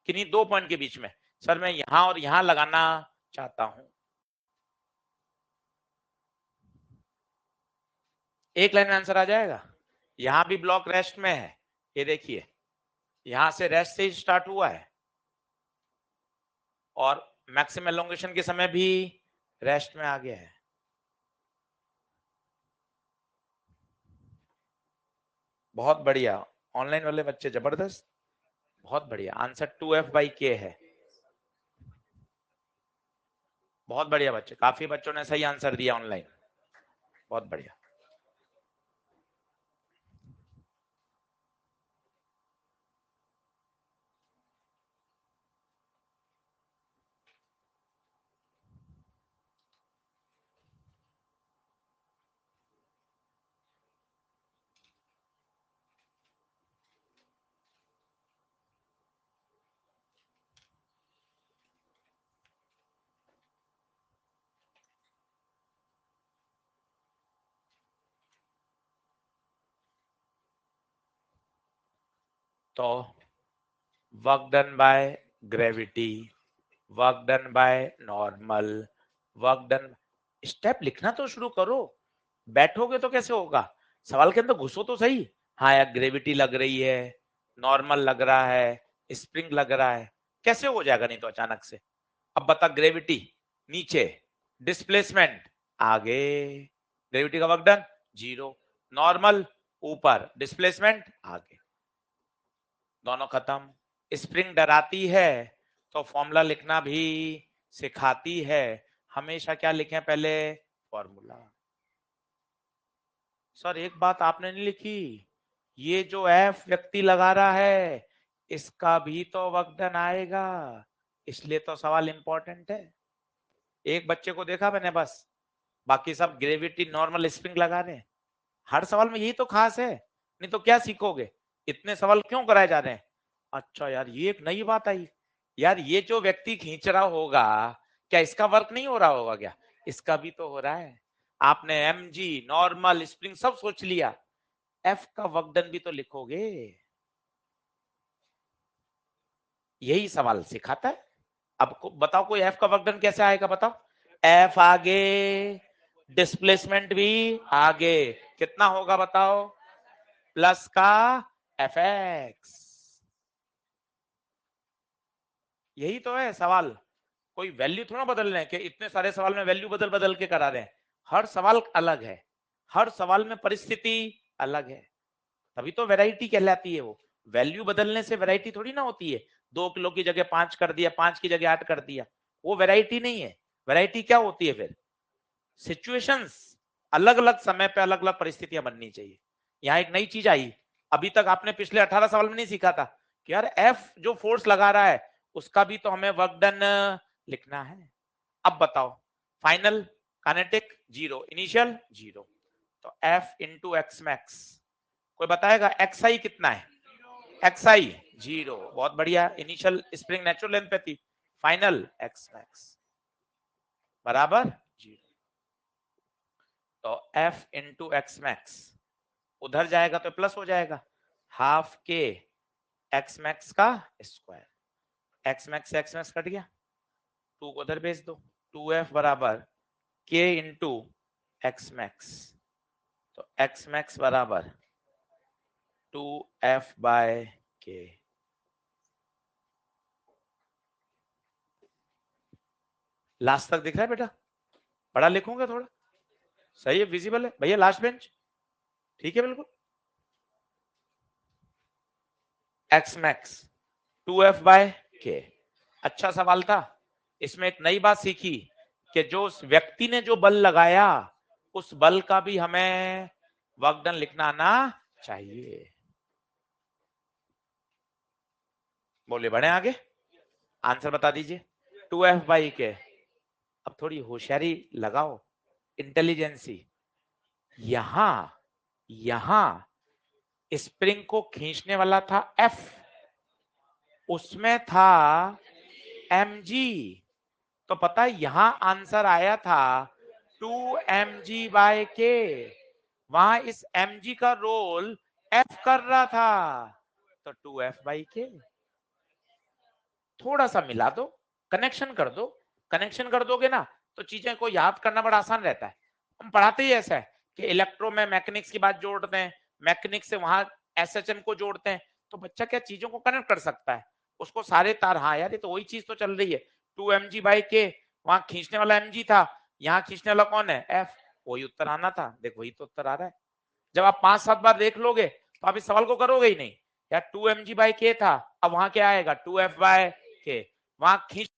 किन्हीं 2 पॉइंट के बीच में। सर मैं यहां और यहां लगाना चाहता हूं, एक लाइन में आंसर आ जाएगा। यहां भी ब्लॉक रेस्ट में है, ये देखिए, यहां से रेस्ट से ही स्टार्ट हुआ है और मैक्सिमम एलोंगेशन के समय भी रेस्ट में आ गया है। बहुत बढ़िया, ऑनलाइन वाले बच्चे जबरदस्त, बहुत बढ़िया। आंसर 2F/K है। बहुत बढ़िया बच्चे, काफी बच्चों ने सही आंसर दिया ऑनलाइन, बहुत बढ़िया। तो work done by gravity, work done by normal, work done. Step लिखना तो शुरू करो, बैठोगे तो कैसे होगा? सवाल के अंदर घुसो तो सही। हाँ यार, ग्रेविटी लग रही है, नॉर्मल लग रहा है, स्प्रिंग लग रहा है, कैसे हो जाएगा नहीं तो अचानक से। अब बता, ग्रेविटी नीचे, डिस्प्लेसमेंट आगे, ग्रेविटी का वर्क डन 0, नॉर्मल ऊपर, डिस्प्लेसमेंट आगे, दोनों खत्म। स्प्रिंग डराती है तो फॉर्मूला लिखना भी सिखाती है। हमेशा क्या लिखें पहले? फॉर्मूला। सर एक बात आपने नहीं लिखी, ये जो एफ व्यक्ति लगा रहा है इसका भी तो वक्तन आएगा, इसलिए तो सवाल इंपॉर्टेंट है। एक बच्चे को देखा मैंने बस, बाकी सब ग्रेविटी नॉर्मल स्प्रिंग लगा रहे हैं। हर सवाल में यही तो खास है, नहीं तो क्या सीखोगे? इतने सवाल क्यों कराए जा रहे हैं? अच्छा यार, ये एक नई बात आई। यार ये जो व्यक्ति खींच रहा होगा, क्या इसका वर्क नहीं हो रहा होगा क्या? इसका भी तो हो रहा है। आपने एम जी, नॉर्मल, स्प्रिंग सब सोच लिया, एफ का वर्क डन भी तो लिखोगे। यही सवाल सिखाता है। अब बताओ कोई एफ का वर्क डन कैसे आएगा, बताओ। एफ आगे, डिस्प्लेसमेंट भी आगे, कितना होगा बताओ? प्लस का एफ एक्स। यही तो है सवाल। कोई वैल्यू थोड़ा बदल रहे हैं कि इतने सारे सवाल में वैल्यू बदल बदल के करा रहे हैं। हर सवाल अलग है, हर सवाल में परिस्थिति अलग है, तभी तो वैरायटी कहलाती है वो। वैल्यू बदलने से वैरायटी थोड़ी ना होती है। 2 किलो की जगह 5 कर दिया, 5 की जगह 8 कर दिया, वो वैरायटी नहीं है। वैरायटी क्या होती है फिर? सिचुएशंस, अलग अलग समय पे अलग अलग परिस्थितियां बननी चाहिए। यहाँ एक नई चीज आई, अभी तक आपने पिछले 18 सवाल में नहीं सीखा था कि यार एफ जो फोर्स लगा रहा है उसका भी तो हमें वर्क डन लिखना है। अब बताओ, फाइनल काइनेटिक 0, इनिशियल 0, तो एफ इंटू एक्स मैक्स, कोई बताएगा एक्स आई कितना है? एक्स आई 0, बहुत बढ़िया। इनिशियल स्प्रिंग नेचुरल लेंथ पे थी, फाइनल एक्स मैक्स बराबर 0। तो एफ इंटू एक्स मैक्स उधर जाएगा तो प्लस हो जाएगा, हाफ के एक्स मैक्स का स्क्वायर। एक्स मैक्स से एक्स मैक्स कट गया, 2 को उधर भेज दो, 2F बराबर के इंटू एक्स मैक्स, तो एक्स मैक्स बराबर 2F/K। लास्ट तक दिख रहा है बेटा? पढ़ा लिखूंगा थोड़ा, सही है, विजिबल है भैया? लास्ट बेंच ठीक है बिल्कुल। एक्स मैक्स 2F/K, अच्छा सवाल था। इसमें एक नई बात सीखी कि जो उस व्यक्ति ने जो बल लगाया उस बल का भी हमें वर्क डन लिखना आना चाहिए। बोले बढ़े आगे, आंसर बता दीजिए। 2F/K। अब थोड़ी होशियारी लगाओ, इंटेलिजेंसी। यहां यहां स्प्रिंग को खींचने वाला था F, उसमें था mg, तो पता है यहां आंसर आया था 2mg/k, वहां इस mg का रोल F कर रहा था, तो 2F/k। थोड़ा सा मिला दो, कनेक्शन कर दो, कनेक्शन कर दोगे ना तो चीजें को याद करना बड़ा आसान रहता है। हम पढ़ाते ही ऐसा है कि इलेक्ट्रो में मैकेनिक्स की बात जोड़ते हैं, मैकेनिक्स से वहां एसएचएम को जोड़ते हैं, तो बच्चा क्या चीजों को कनेक्ट कर सकता है, उसको सारे तार, हाँ यार ये तो वही चीज तो चल रही है, 2mg/k, वहां खींचने वाला mg था, यहाँ खींचने वाला कौन है, F, वही उत्तर आना था। देखो वही तो उत्तर आ रहा है। जब आप 5-7 बार देख लोगे तो आप इस सवाल को करोगे ही नहीं यार, 2mg/k था, अब वहां क्या आएगा 2F/k, वहां खींचने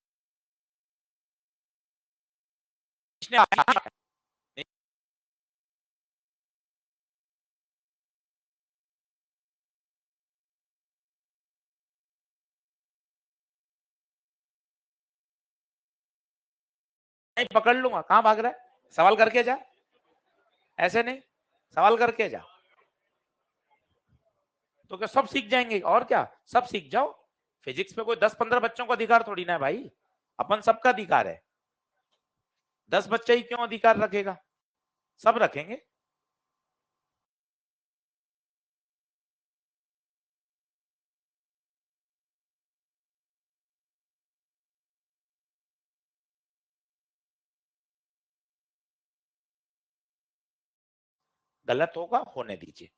नहीं पकड़ लूंगा, कहां भाग रहा है, सवाल करके जा, ऐसे नहीं, सवाल करके जा, तो क्या सब सीख जाएंगे, और क्या सब सीख जाओ। फिजिक्स में कोई 10-15 बच्चों का अधिकार थोड़ी ना है भाई, अपन सबका अधिकार है। 10 बच्चे ही क्यों अधिकार रखेगा, सब रखेंगे। गलत होगा होने दीजिए,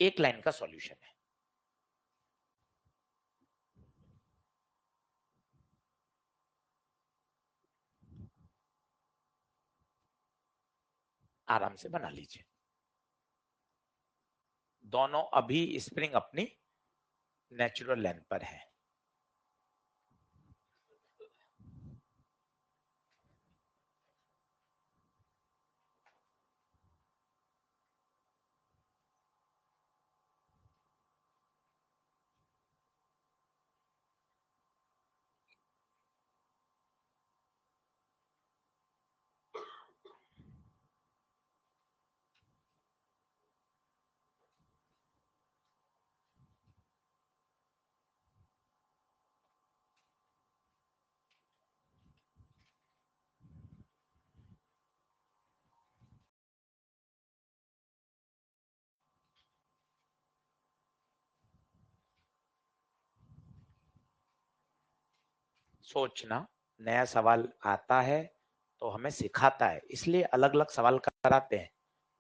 एक लाइन का सॉल्यूशन है। आराम से बना लीजिए। दोनों अभी स्प्रिंग अपनी नेचुरल लेंथ पर है। सोचना, नया सवाल आता है तो हमें सिखाता है, इसलिए अलग अलग सवाल कराते हैं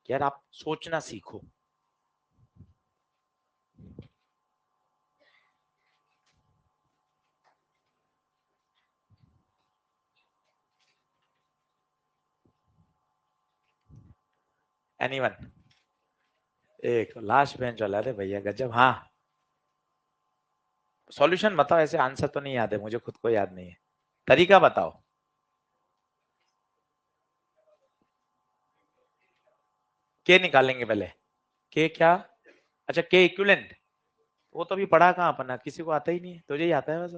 कि यार आप सोचना सीखो। एनीवन, एक लास्ट बेंच वाला, अरे भैया गजब। हाँ सॉल्यूशन बताओ, ऐसे आंसर तो नहीं याद है मुझे, खुद को याद नहीं है, तरीका बताओ। के निकालेंगे पहले, के क्या, अच्छा के इक्विवेलेंट, वो तो अभी पढ़ा कहाँ अपना, किसी को आता ही नहीं है, तुझे ही आता है बस।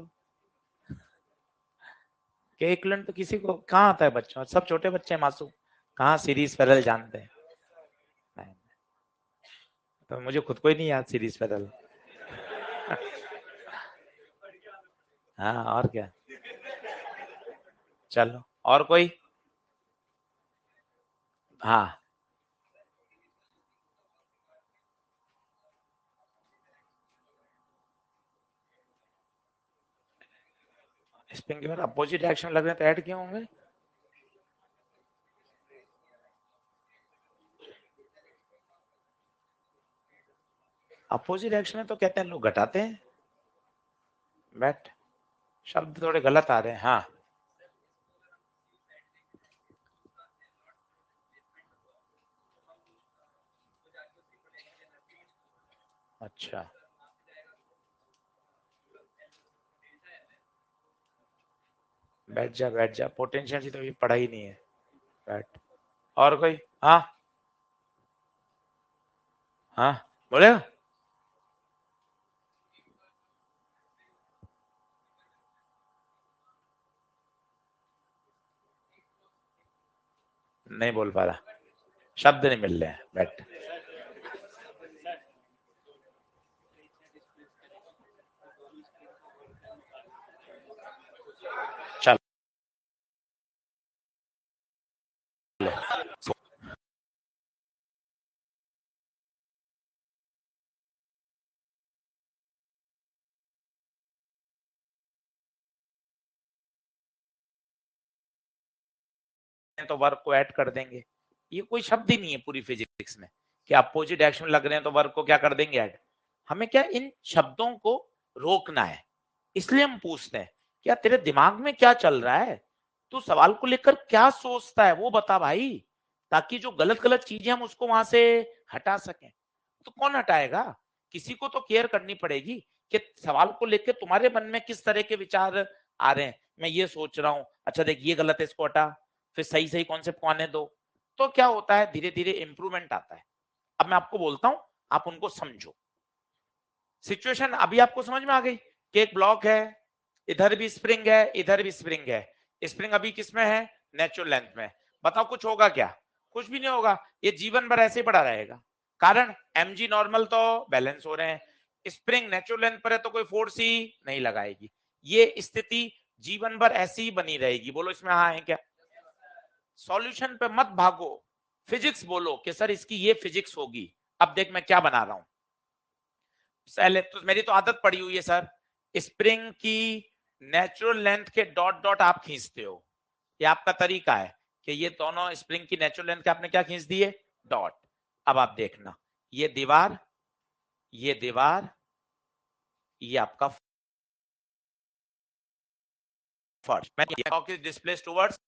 के इक्विवेलेंट तो किसी को कहाँ आता है, बच्चों सब छोटे बच्चे हैं मासूम, कहाँ सीरीज पैरेलल जानते हैं। नहीं, तो मुझे खुद को ही नहीं याद सीरीज पैरेलल। हाँ और क्या, चलो और कोई। हाँ स्प्रिंग के बाद अपोजिट एक्शन लग रहे हैं तो ऐड क्यों होंगे, अपोजिट एक्शन है तो कहते हैं लोग घटाते हैं। बैट, शब्द थोड़े गलत आ रहे हैं। हाँ अच्छा, बैठ जा, पोटेंशियल की तो अभी पढ़ा ही नहीं है। बैठ, और कोई। हाँ हाँ बोलेगा, नहीं बोल पा रहा, शब्द नहीं मिल रहे हैं, बैठ। हैं तो वर्क को ऐड कर देंगे। ये कोई शब्द ही नहीं है पूरी फिजिक्स में कि अपोजिट डायरेक्शन में लग रहे हैं तो वर्क को क्या कर देंगे ऐड। हमें क्या इन शब्दों को रोकना है, इसलिए हम पूछते हैं क्या तेरे दिमाग में क्या चल रहा है, तू सवाल को लेकर क्या सोचता है वो बता भाई, ताकि जो गलत गलत चीजें हम उसको वहां से हटा सकें। तो कौन हटाएगा, किसी को तो केयर करनी पड़ेगी कि सवाल को लेकर तुम्हारे मन में किस तरह के विचार आ रहे हैं। मैं ये सोच रहा हूं, अच्छा देख ये गलत है इसको हटा, फिर सही सही कॉन्सेप्ट को आने दो, तो क्या होता है धीरे धीरे इंप्रूवमेंट आता है। अब मैं आपको बोलता हूं, आप उनको समझो। सिचुएशन अभी आपको समझ में आ गई कि एक ब्लॉक है, इधर भी स्प्रिंग है इधर भी स्प्रिंग है, स्प्रिंग अभी किसमें है, नेचुरल लेंथ में। बताओ कुछ होगा क्या, कुछ भी नहीं होगा, ये जीवन भर ऐसे ही पड़ा रहेगा। कारण mg नॉर्मल तो बैलेंस हो रहे हैं, स्प्रिंग नेचुरल लेंथ पर है तो कोई फोर्स ही नहीं लगाएगी, ये स्थिति जीवन भर ऐसी ही बनी रहेगी। बोलो इसमें हाँ है क्या। सॉल्यूशन पे मत भागो, फिजिक्स बोलो कि सर इसकी ये फिजिक्स होगी। अब देख मैं क्या बना रहा हूं, पहले तो मेरी तो आदत पड़ी हुई है सर, स्प्रिंग की नेचुरल लेंथ के डॉट डॉट आप खींचते हो, ये आपका तरीका है कि ये दोनों स्प्रिंग की नेचुरल लेंथ के आपने क्या खींच दिए, डॉट। अब आप देखना ये दीवार, ये दीवार, ये आपका फर्श, मैं डिस्प्लेस टुवर्ड्स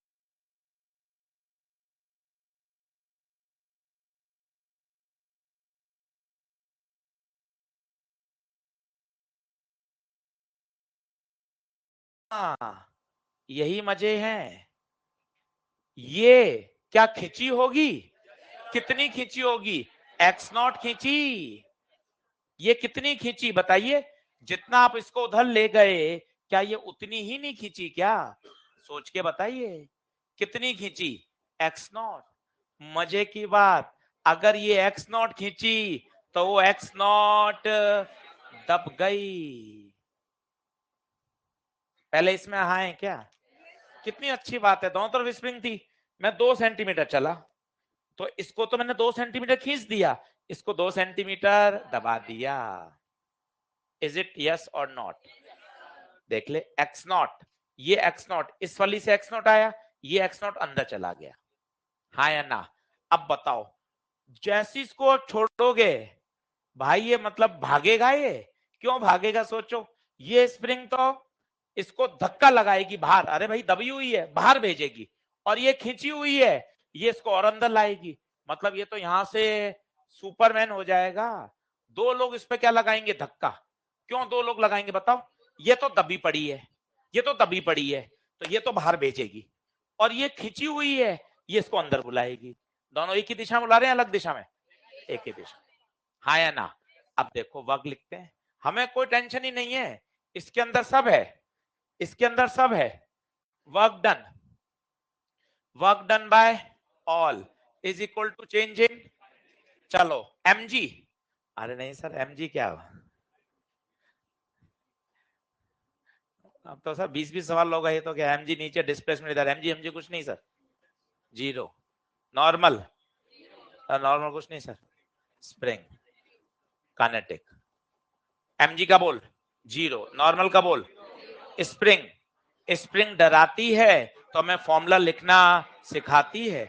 यही मजे हैं। ये क्या खिंची होगी, कितनी खिंची होगी, एक्स नॉट खींची, ये कितनी खींची बताइए, जितना आप इसको उधर ले गए क्या ये उतनी ही नहीं खींची क्या, सोच के बताइए कितनी खींची, एक्स नॉट। मजे की बात, अगर ये एक्स नॉट खींची तो वो एक्स नॉट दब गई। पहले इसमें हाँ है क्या, कितनी अच्छी बात है, दोनों तरफ स्प्रिंग थी, मैं 2 सेंटीमीटर चला तो इसको तो मैंने 2 सेंटीमीटर खींच दिया, इसको 2 सेंटीमीटर दबा दिया। इज इट यस और नॉट, देख ले एक्स नॉट, ये एक्स नॉट इस वाली से एक्स नॉट आया, ये एक्स नॉट अंदर चला गया, हाँ या ना। अब बताओ जैसे इसको छोड़ोगे भाई ये मतलब भागेगा, ये क्यों भागेगा सोचो, ये स्प्रिंग तो इसको धक्का लगाएगी बाहर, अरे भाई दबी हुई है बाहर भेजेगी, और ये खींची हुई है ये इसको और अंदर लाएगी, मतलब ये तो यहां से सुपरमैन हो जाएगा। दो लोग इस पे क्या लगाएंगे, धक्का, क्यों दो लोग लगाएंगे बताओ, ये तो दबी पड़ी है, ये तो दबी पड़ी है, तो ये तो बाहर भेजेगी, और ये खिंची हुई है ये इसको अंदर बुलाएगी। दोनों एक ही दिशा में बुला रहे हैं अलग दिशा में, एक ही दिशा, हाँ या ना। अब देखो वर्क लिखते हैं, हमें कोई टेंशन ही नहीं है, इसके अंदर सब है, इसके अंदर सब है, work done, work done by all is equal to change in, चलो mg, अरे नहीं सर mg क्या, अब तो सर 20-20 सवाल होगा, ये तो क्या mg नीचे डिस्प्लेसमेंट इधर, mg कुछ नहीं सर, जीरो, नॉर्मल, नॉर्मल कुछ नहीं सर, स्प्रिंग, काइनेटिक, mg का बोल जीरो, नॉर्मल का बोल स्प्रिंग, स्प्रिंग डराती है तो हमें फॉर्मूला लिखना सिखाती है।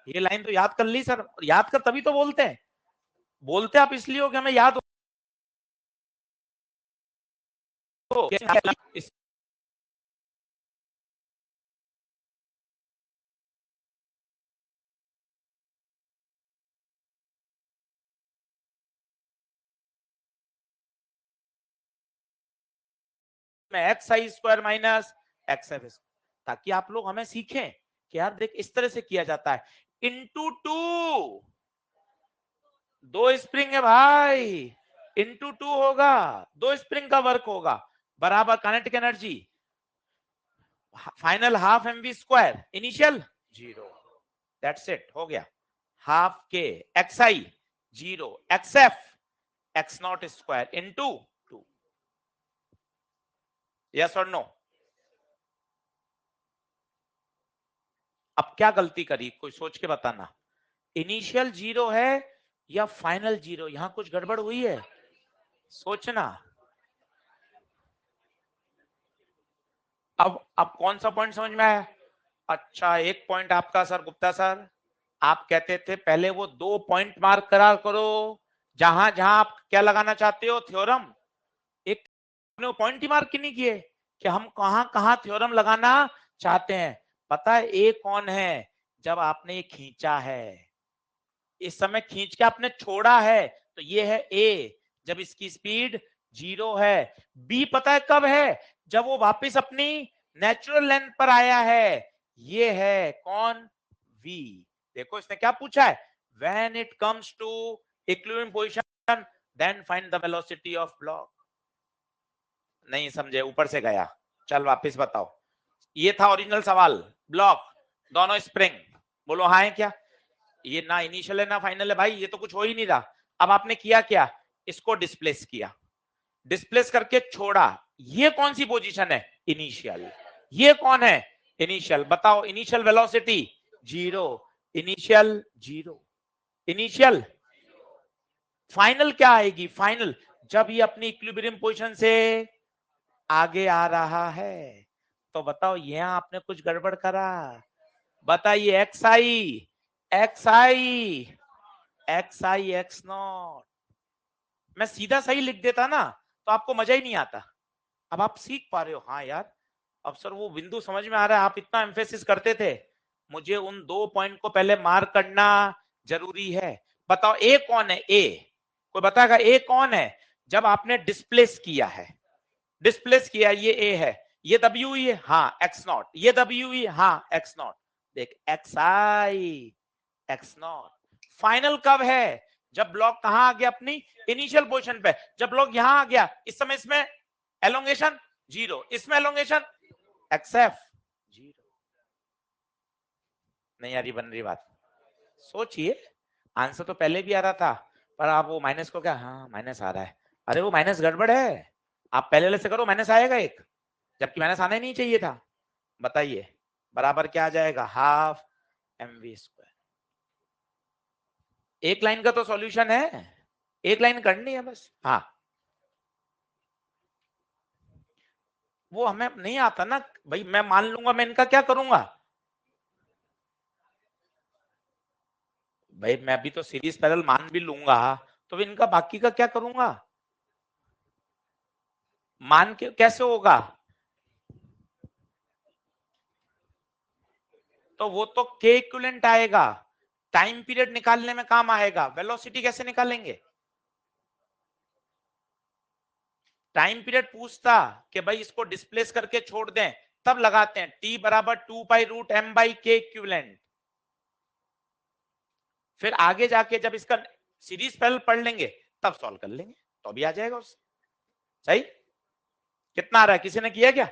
ये लाइन तो याद कर ली सर, याद कर तभी तो बोलते हैं, बोलते आप इसलिए हो कि हमें याद हो, एक्स आई स्क्वायर माइनस एक्स एफ, ताकि आप लोग हमें सीखें कि यार देख इस तरह से किया जाता है, इंटू टू, दो स्प्रिंग है भाई, इंटू टू होगा, दो स्प्रिंग का वर्क होगा, बराबर kinetic energy final half M V square, initial zero, that's it हो गया, half K X I zero, X F X not square into two, yes और नो। अब क्या गलती करी कोई सोच के बताना, इनिशियल जीरो है या फाइनल जीरो, यहां कुछ गड़बड़ हुई है, सोचना। अब कौन सा पॉइंट समझ में आया, अच्छा, एक पॉइंट आपका सर, गुप्ता सर, आप कहते थे पहले वो 2 पॉइंट मार्क करा करो, जहां जहां आप क्या लगाना चाहते हो थ्योरम। एक पॉइंट ही मार्क नहीं किए कि हम कहां कहां थ्योरम लगाना चाहते हैं। पता है ए कौन है? जब आपने ये खींचा है, इस समय खींच के आपने छोड़ा है, तो ये है ए, जब इसकी स्पीड 0 है। बी पता है कब है? जब वो वापस अपनी नेचुरल लेंथ पर आया है, ये है कौन? वी। देखो इसने क्या पूछा है, when it comes to equilibrium position then find the velocity of block. नहीं समझे, ऊपर से गया। चल वापस बताओ, ये था ओरिजिनल सवाल। ब्लॉक दोनों स्प्रिंग, बोलो हाँ है क्या? ये ना इनिशियल है ना फाइनल है भाई, ये तो कुछ हो ही नहीं रहा। अब आपने किया क्या, इसको डिस्प्लेस किया, डिस्प्लेस करके छोड़ा, ये कौन सी पोजीशन है? इनिशियल। ये कौन है? इनिशियल। बताओ initial velocity 0, initial 0, initial. Final क्या आएगी? फाइनल जब ये अपनी इक्विलिब्रियम पोजीशन से आगे आ रहा है। तो बताओ यहां आपने कुछ गड़बड़ करा? बताइए, x I, x I, x I x not. मैं सीधा सही लिख देता ना तो आपको मजा ही नहीं आता। अब आप सीख पा रहे हो, हाँ यार अब सर वो बिंदु समझ में आ रहा है, आप इतना एम्फेसिस करते थे, मुझे उन 2 पॉइंट को पहले मार्क करना जरूरी है। बताओ ए कौन है? ए कोई बताएगा ए कौन है? जब आपने डिस्प्लेस किया है, डिस्प्लेस किया, ये ए है, ये डब्ल्यू ई है, हाँ एक्स नॉट, ये डब्ल्यू ई, हाँ एक्स नॉट। देख x I x not. Final कब है? जब ब्लॉक कहां आ गया? अपनी इनिशियल पोजीशन पे। जब ब्लॉक यहां आ गया, इस समय इसमें एलोंगेशन 0, इसमें एलोंगेशन एक्सएफ 0। नहीं यार ये बन रही बात, सोचिए। आंसर तो पहले भी आ रहा था, पर आप वो माइनस को क्या, हाँ माइनस आ रहा है, अरे वो माइनस गड़बड़ है, आप पहले वाले से करो, माइनस आएगा एक, जबकि माइनस आना ही नहीं चाहिए था। बताइए बराबर क्या आ जाएगा? Half M V square. एक लाइन का तो सॉल्यूशन है, एक लाइन करनी है बस। हाँ वो हमें नहीं आता ना भाई, मैं मान लूंगा, मैं इनका क्या करूंगा भाई? मैं भी तो सीरीज पैरेलल मान भी लूंगा, तो इनका बाकी का क्या करूंगा? मान के कैसे होगा? तो वो तो के इक्विवेलेंट आएगा, टाइम पीरियड निकालने में काम आएगा। वेलोसिटी कैसे निकालेंगे? टाइम पीरियड पूछता कि भाई इसको डिस्प्लेस करके छोड़ दें, तब लगाते हैं टी बराबर 2 पाई रूट एम बाई के इक्विवेलेंट। फिर आगे जाके जब इसका सीरीज पैरेलल पढ़ लेंगे तब सॉल्व कर लेंगे, तो अभी आ जाएगा उससे। सही। कितना आ रहा है, किसी ने किया क्या?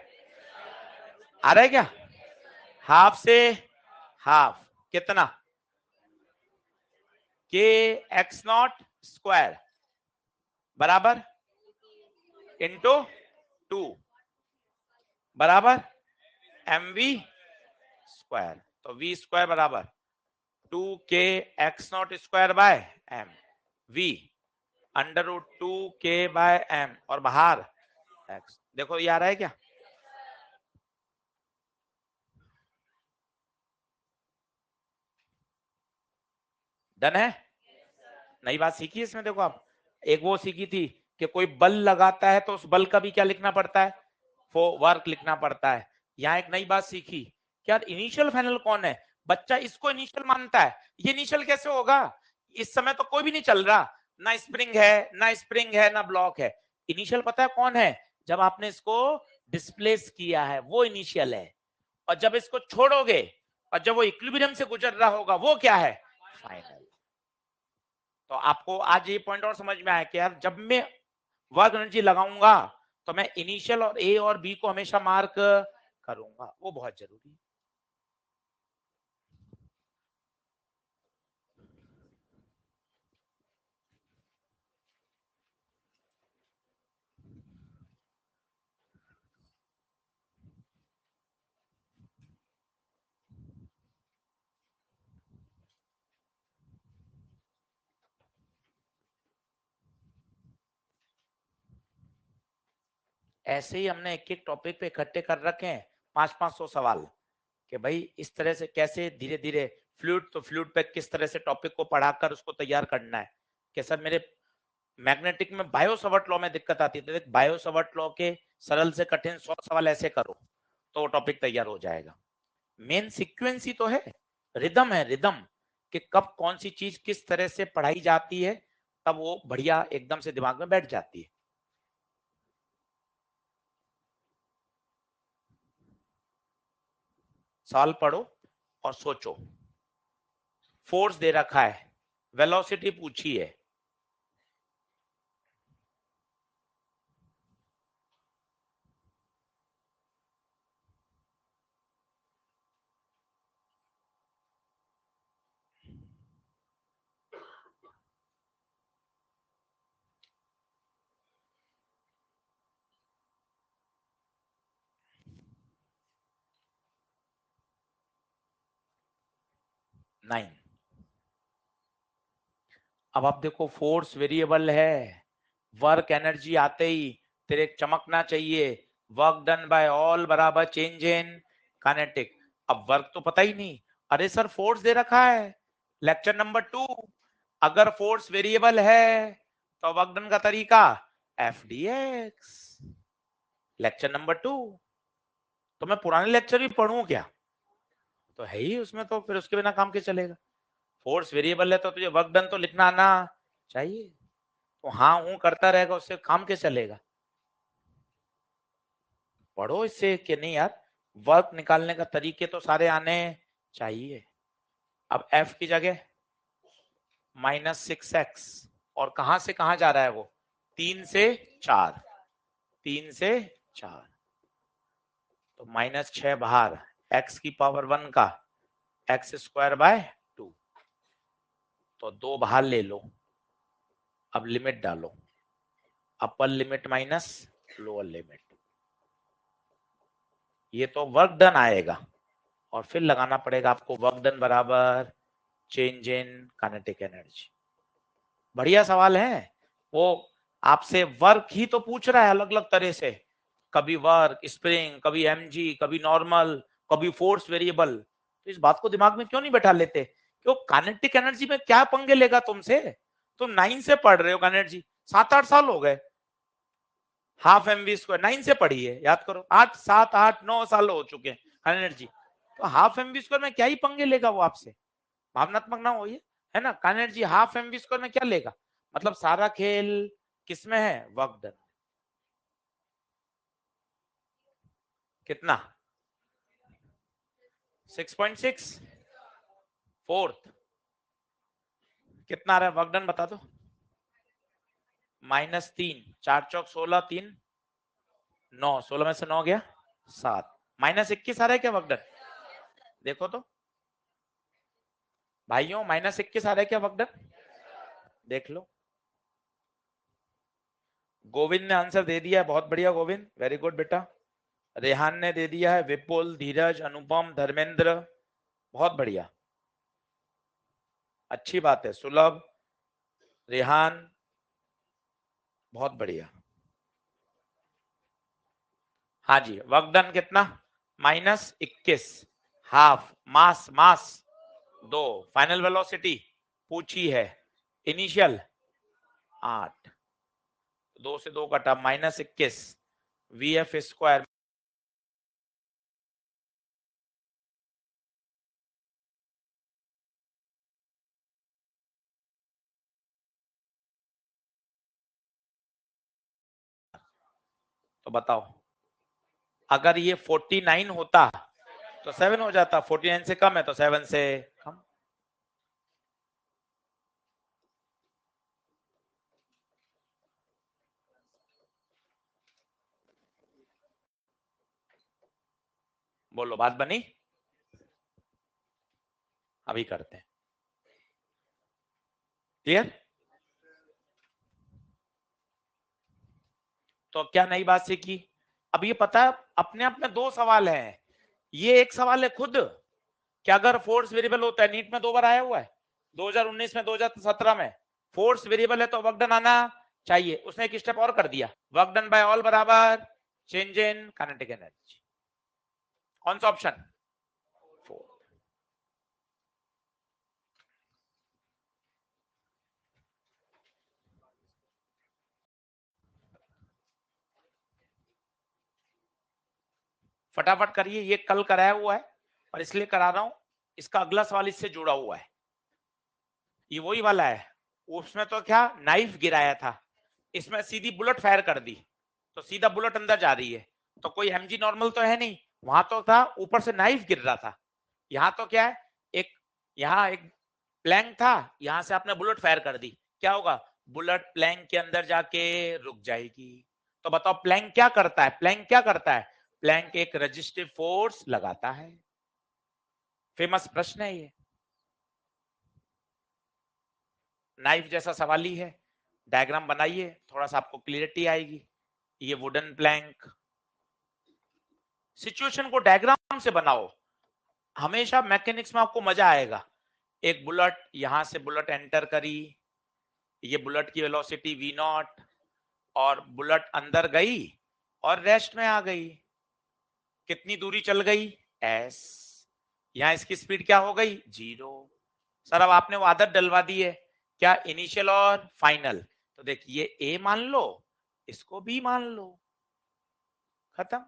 आ रहा है क्या? हाफ से हाफ कितना? के एक्स नॉट स्क्वायर बराबर इंटू 2 बराबर एम वी स्क्वायर। तो वी स्क्वायर बराबर 2 K X not square by M, V under root 2 K bye M, और बाहर एक्स। देखो ये आ रहा है क्या? डन है? नई बात सीखी इसमें, देखो आप, एक वो सीखी थी कि कोई बल लगाता है तो उस बल का भी क्या लिखना पड़ता है? वर्क लिखना पड़ता है। यहाँ एक नई बात सीखी कि यार इनिशियल फाइनल कौन है? बच्चा इसको इनिशियल मानता है, ये इनिशियल कैसे होगा? इस समय तो कोई भी नहीं चल रहा, ना स्प्रिंग है, ना स्प्रिंग है, ना ब्लॉक है। इनिशियल पता है कौन है? जब आपने इसको डिस्प्लेस किया है वो इनिशियल है, और जब इसको छोड़ोगे और जब वो इक्विलिब्रियम से गुजर रहा होगा वो क्या है? फाइनल। तो आपको आज ये पॉइंट और समझ में आया कि यार जब मैं वर्क एनर्जी लगाऊंगा तो मैं इनिशियल और ए और बी को हमेशा मार्क करूंगा, वो बहुत जरूरी है। ऐसे ही हमने एक एक टॉपिक पे इकट्ठे कर रखे हैं 500-500 सवाल, कि भाई इस तरह से कैसे धीरे धीरे फ्लूइड, तो फ्लूइड पे किस तरह से टॉपिक को पढ़ाकर उसको तैयार करना है कि सर मेरे मैग्नेटिक में बायो-सवर्ट लॉ में दिक्कत आती है, तो बायो-सवर्ट लॉ के सरल से कठिन 100 सवाल ऐसे करो तो वो टॉपिक तैयार हो जाएगा। मेन सीक्वेंस ही तो है, रिदम है, रिदम कि कब कौन सी चीज किस तरह से पढ़ाई जाती है, तब वो बढ़िया एकदम से दिमाग में बैठ जाती है। सवाल पढ़ो और सोचो। फोर्स दे रखा है, वेलोसिटी पूछी है, नाइन। अब आप देखो फोर्स वेरिएबल है, वर्क एनर्जी आते ही तेरे चमकना चाहिए, वर्क डन बाय ऑल बराबर चेंज इन काइनेटिक। अब वर्क तो पता ही नहीं, अरे सर फोर्स दे रखा है, लेक्चर नंबर 2, अगर फोर्स वेरिएबल है तो वर्क डन का तरीका F D x, lecture number 2। तो मैं पुराने लेक्चर भी पढ़ूं क्या? तो है ही उसमें, तो फिर उसके बिना काम के चलेगा? फोर्स वेरिएबल है तो तुझे वर्क डन तो लिखना आना चाहिए, तो हाँ हूं करता रहेगा, उससे काम के चलेगा? पढ़ो इससे कि नहीं यार, वर्क निकालने का तरीके तो सारे आने चाहिए। अब f की जगह -6x, और कहां से कहां जा रहा है वो, 3 से 4, 3 से 4, तो -6 बाहर, x की पावर 1 का x² बाय 2, तो 2 बाहर ले लो। अब लिमिट डालो, upper limit minus lower limit, ये तो वर्क डन आएगा, और फिर लगाना पड़ेगा आपको वर्क डन बराबर चेंज इन काइनेटिक एनर्जी। बढ़िया सवाल है वो, आपसे वर्क ही तो पूछ रहा है अलग अलग तरह से, कभी वर्क स्प्रिंग, कभी mg, कभी नॉर्मल, कभी फोर्स वेरिएबल। तो इस बात को दिमाग में क्यों नहीं बैठा लेते, क्यों काइनेटिक एनर्जी में क्या पंगे लेगा तुमसे? तुम 9 से पढ़ रहे हो एनर्जी, 7-8 साल हो गए, हाफ mv² 9 से पढ़ी है, याद करो, 8-7-8-9 साल हो चुके हैं एनर्जी, तो हाफ mv² में क्या ही पंगे लेगा वो आपसे? भावनात्मक ना होइए, है ना? एनर्जी हाफ mv² में क्या लेगा? मतलब सारा खेल किसमें है, वर्क डन। कितना? 6.6, फोर्थ कितना आ रहा है वर्क डन, बता दो। -3, 4 चौक 16, 3 9, 16 में से 9 गया 7, -21 आ रहा है क्या वर्क डन? देखो तो भाइयों, -21 आ रहा है क्या वर्क डन? देख लो। गोविंद ने आंसर दे दिया है, बहुत बढ़िया गोविंद, वेरी गुड बेटा। रेहान ने दे दिया है, विपुल, धीरज, अनुपम, धर्मेंद्र, बहुत बढ़िया, अच्छी बात है। सुलभ, रेहान, बहुत बढ़िया। हाँ जी, वर्क डन कितना? -21, हाफ मास, मास 2, फाइनल वेलोसिटी पूछी है, इनिशियल 8, 2 से 2 कटा, -21 vf²। तो बताओ, अगर ये 49 होता तो 7 हो जाता, 49 से कम है तो 7 से कम। बोलो, बात बनी? अभी करते हैं, क्लियर? तो क्या नई बात सीखी? अब ये पता है अपने आप में 2 सवाल हैं, ये एक सवाल है खुद, क्या अगर फोर्स वेरिएबल होता है, नीट में 2 बार आया हुआ है, 2019 में, 2017 में, फोर्स वेरिएबल है तो वर्क डन आना चाहिए, उसने एक स्टेप और कर दिया, वर्क डन बाय ऑल बराबर चेंज इन काइनेटिक एनर्जी। कौन सा ऑप्शन? फटाफट करिए, ये कल कराया हुआ है और इसलिए करा रहा हूं, इसका अगला सवाल इससे जुड़ा हुआ है, ये वही वाला है। उसमें तो क्या नाइफ गिराया था, इसमें सीधी बुलेट फायर कर दी, तो सीधा बुलेट अंदर जा रही है, तो कोई एमजी नॉर्मल तो है नहीं, वहां तो था ऊपर से नाइफ गिर रहा था। यहाँ तो क्या है, एक यहाँ एक प्लैंक था, यहां से आपने बुलेट फायर कर दी, क्या होगा, बुलेट प्लैंक के अंदर जाके रुक जाएगी। तो बताओ प्लैंक क्या करता है, प्लैंक क्या करता है, प्लैंक एक रेजिस्टिव फोर्स लगाता है। फेमस प्रश्न है ये, नाइफ जैसा सवाल ही है, डायग्राम बनाइए, थोड़ा सा आपको क्लियरिटी आएगी। ये वुडन प्लैंक, सिचुएशन को डायग्राम से बनाओ, हमेशा मैकेनिक्स में आपको मजा आएगा। एक बुलेट, यहां से बुलेट एंटर करी, ये बुलेट की वेलोसिटी वी नॉट, और बुलेट अंदर गई और रेस्ट में आ गई, कितनी दूरी चल गई, एस, यहां इसकी स्पीड क्या हो गई, 0। सर अब आपने वो आदत डलवा दी है, क्या इनिशियल और फाइनल, तो देखिए ए मान लो, इसको बी मान लो, खत्म।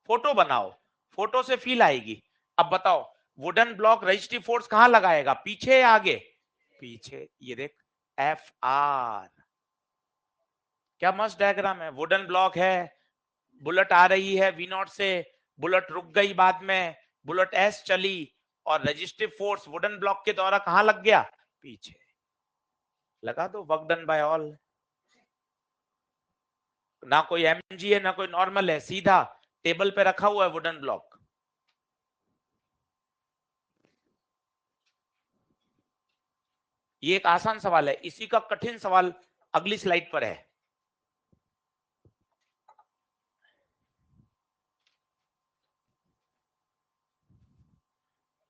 फोटो बनाओ, फोटो से फील आएगी। अब बताओ वुडन ब्लॉक रजिस्ट्री फोर्स कहां लगाएगा, पीछे या आगे, पीछे, ये देख एफ आर, क्या मस्त डायग्राम है, वुडन ब्लॉक है, बुलेट आ रही है वी नॉट से, बुलेट रुक गई बाद में, बुलेट एस चली, और रजिस्टिव फोर्स वुडन ब्लॉक के द्वारा कहां लग गया, पीछे, लगा दो, वर्क डन बाय ऑल। ना कोई एमजी है ना कोई नॉर्मल है, सीधा टेबल पे रखा हुआ है वुडन ब्लॉक। ये एक आसान सवाल है, इसी का कठिन सवाल अगली स्लाइड पर है।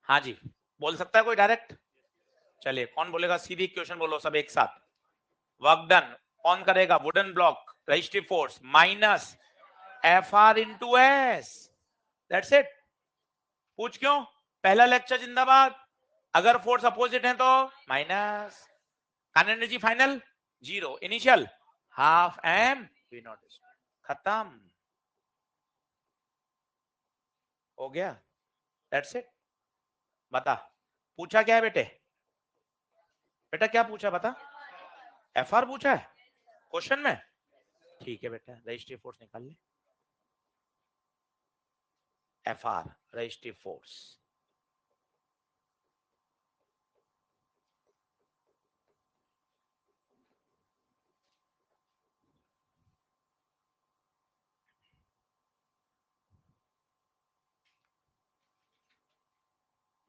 हाँ जी, बोल सकता है कोई डायरेक्ट, चलिए कौन बोलेगा, सीधी क्वेश्चन बोलो सब एक साथ। वर्क डन कौन करेगा, wooden block resistive force minus F R into S, that's it. पूछ क्यों, पहला लेक्चर जिंदाबाद, अगर फोर्स अपोजिट है तो minus, kinetic energy final 0, initial half M we not, खत्म हो गया, दैट्स इट। बता, पूछा क्या है बेटे, बेटा क्या पूछा बता, एफ आर पूछा है क्वेश्चन में, ठीक है बेटा रजिस्ट्री फोर्स निकाल ले, F R registry force,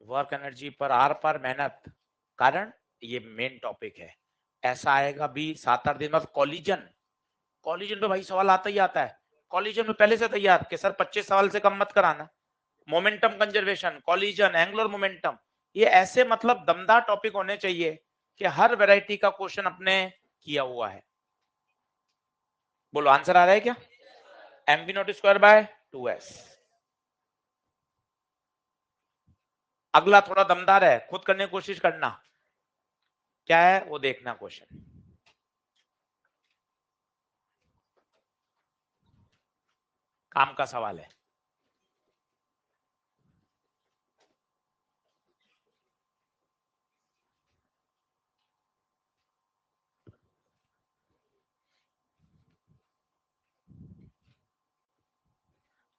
work energy पर आर पर मेहनत, कारण ये मेन टॉपिक है, ऐसा आएगा भी 7-8 दिन बाद, कॉलिजन, कॉलिजन पे भाई सवाल आता ही आता है, कॉलिजन में पहले से तैयार कि सर 25 सवाल से कम मत कराना, momentum conservation, collision, angular momentum, ये ऐसे मतलब दमदार टॉपिक होने चाहिए कि हर वैरायटी का क्वेश्चन अपने किया हुआ है। बोलो आंसर आ रहा है क्या, M we not square by 2s। अगला थोड़ा दमदार है, खुद करने की कोशिश करना, क्या है वो देखना क्वेश्चन, काम का सवाल है।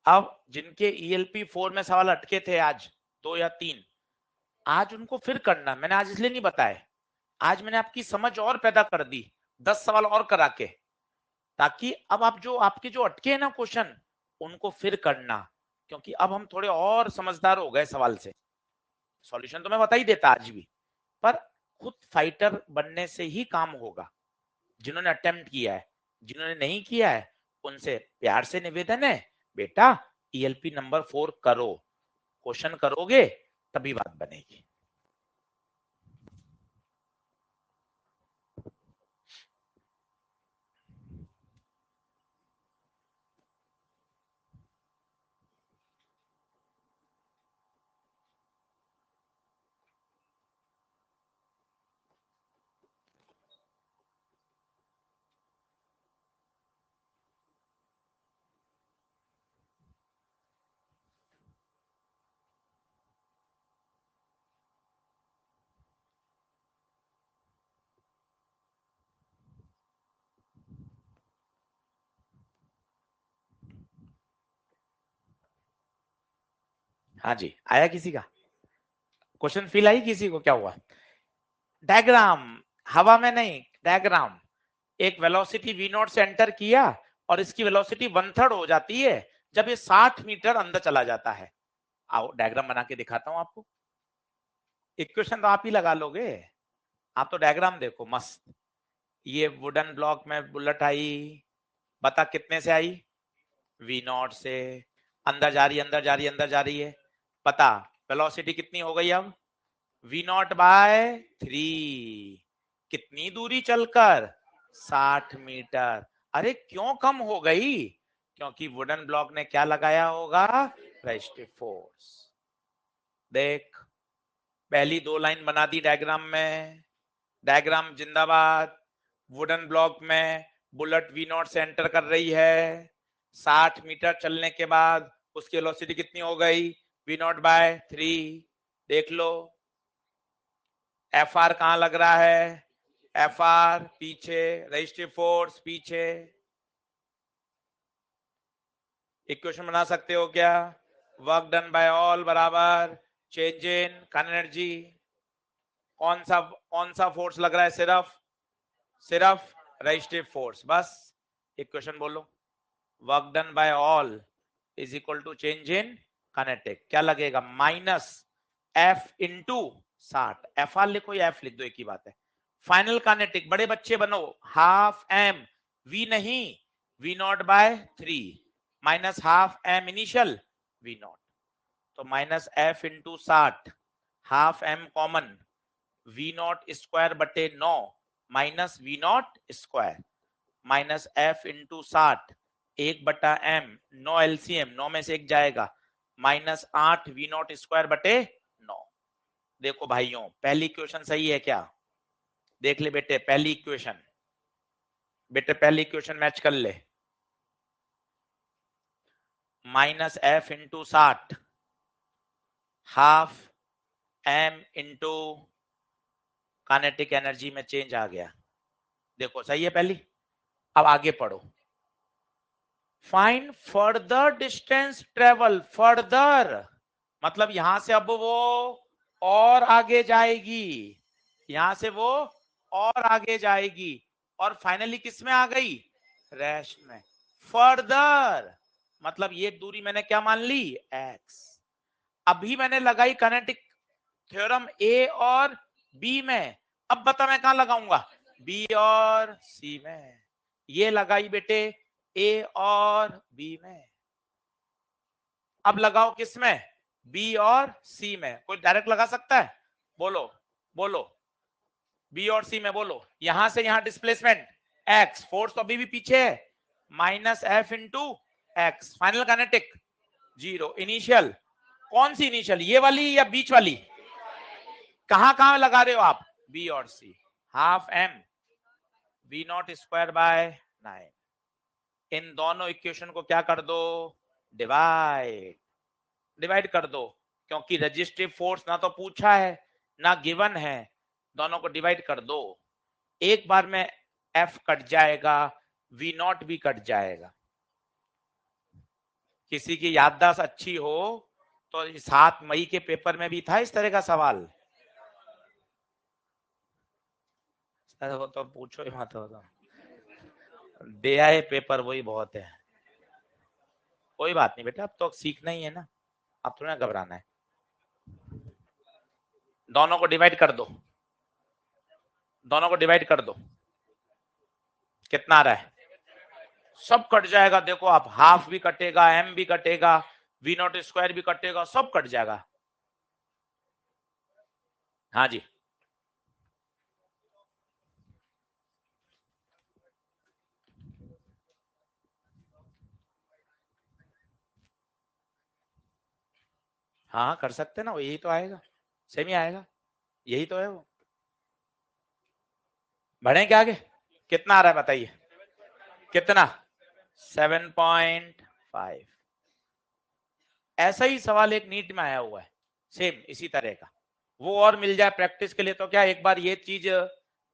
अब जिनके ईएलपी 4 में सवाल अटके थे आज 2 या 3, आज उनको फिर करना, मैंने आज इसलिए नहीं बताया, आज मैंने आपकी समझ और पैदा कर दी, 10 सवाल और करा के, ताकि अब आप जो आपके जो अटके हैं ना क्वेश्चन, उनको फिर करना, क्योंकि अब हम थोड़े और समझदार हो गए सवाल से। सॉल्यूशन तो मैं बता ही देता आज भी, पर खुद फाइटर बनने से ही काम होगा, जिन्होंने अटेम्प्ट किया है, जिन्होंने नहीं किया है उनसे प्यार से निवेदन है, बेटा ईएलपी नंबर 4 करो, क्वेश्चन करोगे तभी बात बनेगी। हाँ जी, आया किसी का क्वेश्चन? फील आई किसी को? क्या हुआ? डायग्राम, हवा में नहीं, डायग्राम। एक वेलोसिटी v नॉट से एंटर किया और इसकी वेलोसिटी 1/3 हो जाती है जब ये 60 मीटर अंदर चला जाता है। आओ डायग्राम बना के दिखाता हूं आपको। इक्वेशन तो आप ही लगा लोगे, आप तो डायग्राम देखो मस्त। ये वुडन ब्लॉक में बुलेट आई, बता कितने से आई? v नॉट से। अंदर जा रही, अंदर जा रही, अंदर जा रही है। पता वेलोसिटी कितनी हो गई अब? v not by 3। कितनी दूरी चलकर? 60 मीटर। अरे क्यों कम हो गई? क्योंकि वुडन ब्लॉक ने क्या लगाया होगा? Restive force. देख, पहली 2 लाइन बना दी डायग्राम में। डायग्राम जिंदाबाद। वुडन ब्लॉक में बुलेट वी नॉट से एंटर कर रही है। 60 मीटर चलने के बाद उसकी वेलोसिटी कितनी हो गई? V not by 3। देख लो एफ आर कहां लग रहा है? एफ आर पीछे, रेजिस्टिव फोर्स पीछे। इक्वेशन बना सकते हो क्या? वर्क डन बाय ऑल बराबर चेंज इन एनर्जी। कौन सा फोर्स लग रहा है? सिर्फ रेजिस्टिव फोर्स, बस। इक्वेशन बोलो। Work done by all is equal to change in kinetic. क्या लगेगा? Minus F into 60। F R लिखो या एफ लिख दो, एक ही बात है। फाइनल काइनेटिक, बड़े बच्चे बनो, हाफ एम वी नहीं, v not by 3 minus half m initial v naught. तो minus F into 60, half m common, v not square बटे 9 minus v not square, minus F into 60 1/m, 9 LCM, 9 में से एक जाएगा, माइनस 8 वी नॉट स्क्वायर बटे 9। देखो भाइयों, पहली इक्वेशन सही है क्या? देख ले बेटे, पहली इक्वेशन, बेटे पहली इक्वेशन मैच कर ले। Minus F into 60 half M into kinetic energy में चेंज आ गया। देखो सही है पहली। अब आगे पढ़ो। Find further distance travel. Further मतलब यहां से अब वो और आगे जाएगी, यहां से वो और आगे जाएगी और फाइनली किस में आ गई? रेस्ट में। फर्दर मतलब ये दूरी मैंने क्या मान ली? x। अभी मैंने लगाई काइनेटिक थ्योरम ए और बी में, अब बता मैं कहां लगाऊंगा? बी और सी में। ये लगाई बेटे ए और बी में, अब लगाओ किस में? बी और सी में। कोई डायरेक्ट लगा सकता है? बोलो बोलो, बी और सी में बोलो। यहां से यहां डिस्प्लेसमेंट एक्स, फोर्स तो अभी भी पीछे है, minus F into x. Final kinetic 0। Initial कौन सी इनिशियल? ये वाली या बीच वाली? कहां कहां लगा रहे हो आप? बी और C. Half M we not square by 9। इन दोनों इक्वेशन को क्या कर दो? डिवाइड। डिवाइड कर दो, क्योंकि रेजिस्टिव फोर्स ना तो पूछा है ना गिवन है। दोनों को डिवाइड कर दो। एक बार में एफ कट जाएगा, वी नॉट भी कट जाएगा। किसी की याददाश्त अच्छी हो तो 7 मई के पेपर में भी था इस तरह का सवाल। वो तो पूछो ही मत, हो तो दे आए पेपर, वही बहुत है। कोई बात नहीं बेटा, अब तो सीखना ही है ना, अब थोड़ा घबराना है। दोनों को डिवाइड कर दो, दोनों को डिवाइड कर दो। कितना आ रहा है? सब कट जाएगा। देखो आप, हाफ भी कटेगा, एम भी कटेगा, वी नॉट स्क्वायर भी कटेगा, सब कट जाएगा। हाँ जी, हाँ कर सकते ना, यही तो आएगा, सेम ही आएगा, यही तो है वो। बढ़े क्या आगे? कितना आ रहा है बताइए? कितना? 7.5। ऐसा ही सवाल एक नीट में आया हुआ है, सेम इसी तरह का। वो और मिल जाए प्रैक्टिस के लिए तो क्या, एक बार ये चीज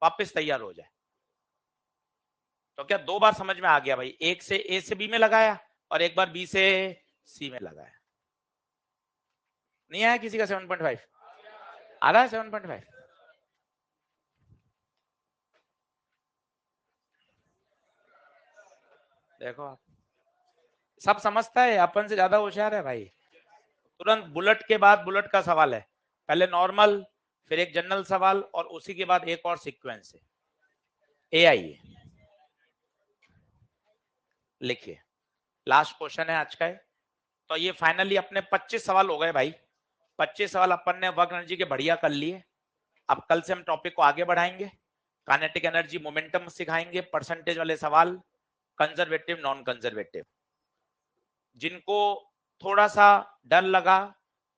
वापस तैयार हो जाए तो क्या 2 बार समझ में आ गया भाई। एक से ए से बी में लगाया और एक बार बी से सी में लगाया। नहीं आया किसी का 7.5? आ रहा है 7.5? देखो आप, सब समझता है, अपन से ज्यादा होशियार है भाई। तुरंत बुलेट के बाद बुलेट का सवाल है, पहले नॉर्मल, फिर एक जनरल सवाल, और उसी के बाद एक और सीक्वेंस है। ए आइए, लिखिए, लास्ट क्वेश्चन है आज का है। तो ये फाइनली अपने 25 सवाल हो गए भाई। 25 सवाल अपन ने वर्क एनर्जी के बढ़िया कर लिए। अब कल से हम टॉपिक को आगे बढ़ाएंगे, काइनेटिक एनर्जी, मोमेंटम सिखाएंगे, परसेंटेज वाले सवाल, कंजर्वेटिव, नॉन कंजर्वेटिव। जिनको थोड़ा सा डर लगा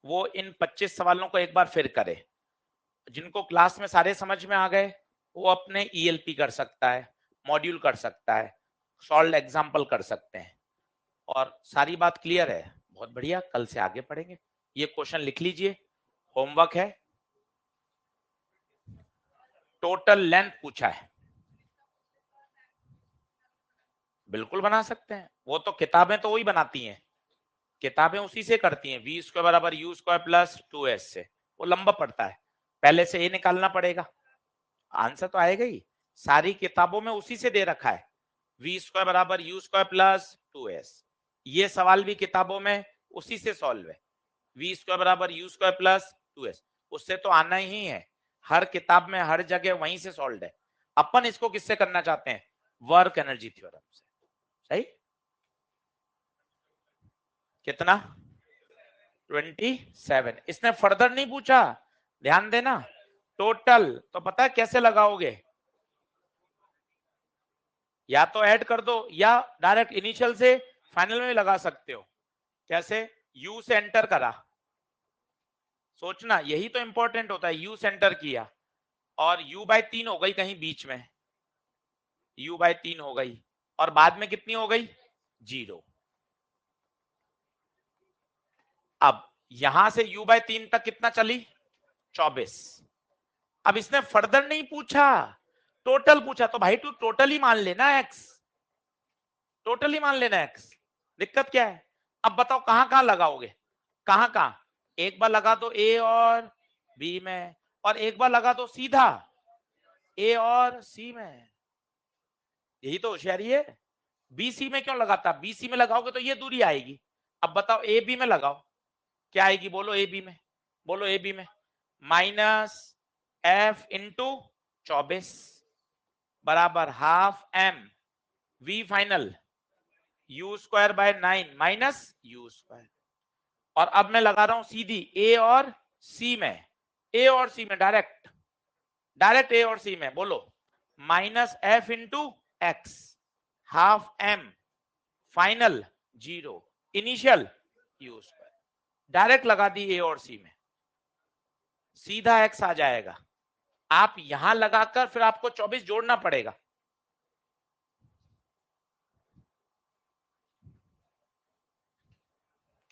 वो इन 25 सवालों को एक बार फिर करे। जिनको क्लास में सारे समझ में आ गए वो अपने ईएलपी कर सकता है, मॉड्यूल कर सकता है, सॉल्व एग्जाम्पल कर सकते हैं। और सारी बात क्लियर है, बहुत बढ़िया, कल से आगे पढ़ेंगे। ये क्वेश्चन लिख लीजिए, होमवर्क है। टोटल लेंथ पूछा है, बिल्कुल बना सकते हैं, वो तो किताबें तो वही बनाती हैं, किताबें उसी से करती हैं, वी स्क्वायर बराबर यू स्क्वायर प्लस 2s से। वो लंबा पड़ता है, पहले से ए निकालना पड़ेगा, आंसर तो आएगा ही। सारी किताबों में उसी से दे रखा है, वी स्क्वायर बराबर यू स्क्वायर प्लस 2s। ये सवाल भी किताबों में उसी से सॉल्व है, वी स्क्वायर बराबर यू स्क्वायर प्लस 2s। उससे तो आना ही है, हर किताब में हर जगह वहीं से सॉल्व है। अपन इसको किससे करना चाहते हैं? वर्क एनर्जी थ्योरम से। सही, कितना? 27। इसने फर्दर नहीं पूछा, ध्यान देना। टोटल तो पता है कैसे लगाओगे, या तो ऐड कर दो या डायरेक्ट इनिशियल से फाइनल में लगा सकते हो। कैसे? यू से एंटर करा, सोचना यही तो इंपॉर्टेंट होता है, यू से एंटर किया और u बाय 3 हो गई कहीं बीच में, u बाय 3 हो गई, और बाद में कितनी हो गई? 0। अब यहां से u बाय 3 तक कितना चली? 24। अब इसने फर्दर नहीं पूछा, टोटल पूछा, तो भाई तू टोटल ही मान लेना x, टोटल ही मान लेना x। दिक्कत क्या है? अब बताओ कहां कहां लगाओगे, कहां कहां? एक बार लगा दो a और b में, और एक बार लगा दो सीधा a और c में। यही तो होशियारी है। BC में क्यों लगाता? BC में लगाओगे तो ये दूरी आएगी। अब बताओ AB में लगाओ, क्या आएगी? बोलो AB में, बोलो AB में, माइनस F इंटू 24 बराबर half M V final U square by 9 minus U square. और अब मैं लगा रहा हूं सीधी A और C में, A और C में डायरेक्ट, डायरेक्ट A और C में, बोलो minus F into X half M final 0 initial U square. Direct लगा दी A और C में, सीधा X आ जाएगा। आप यहां लगाकर फिर आपको 24 जोड़ना पड़ेगा।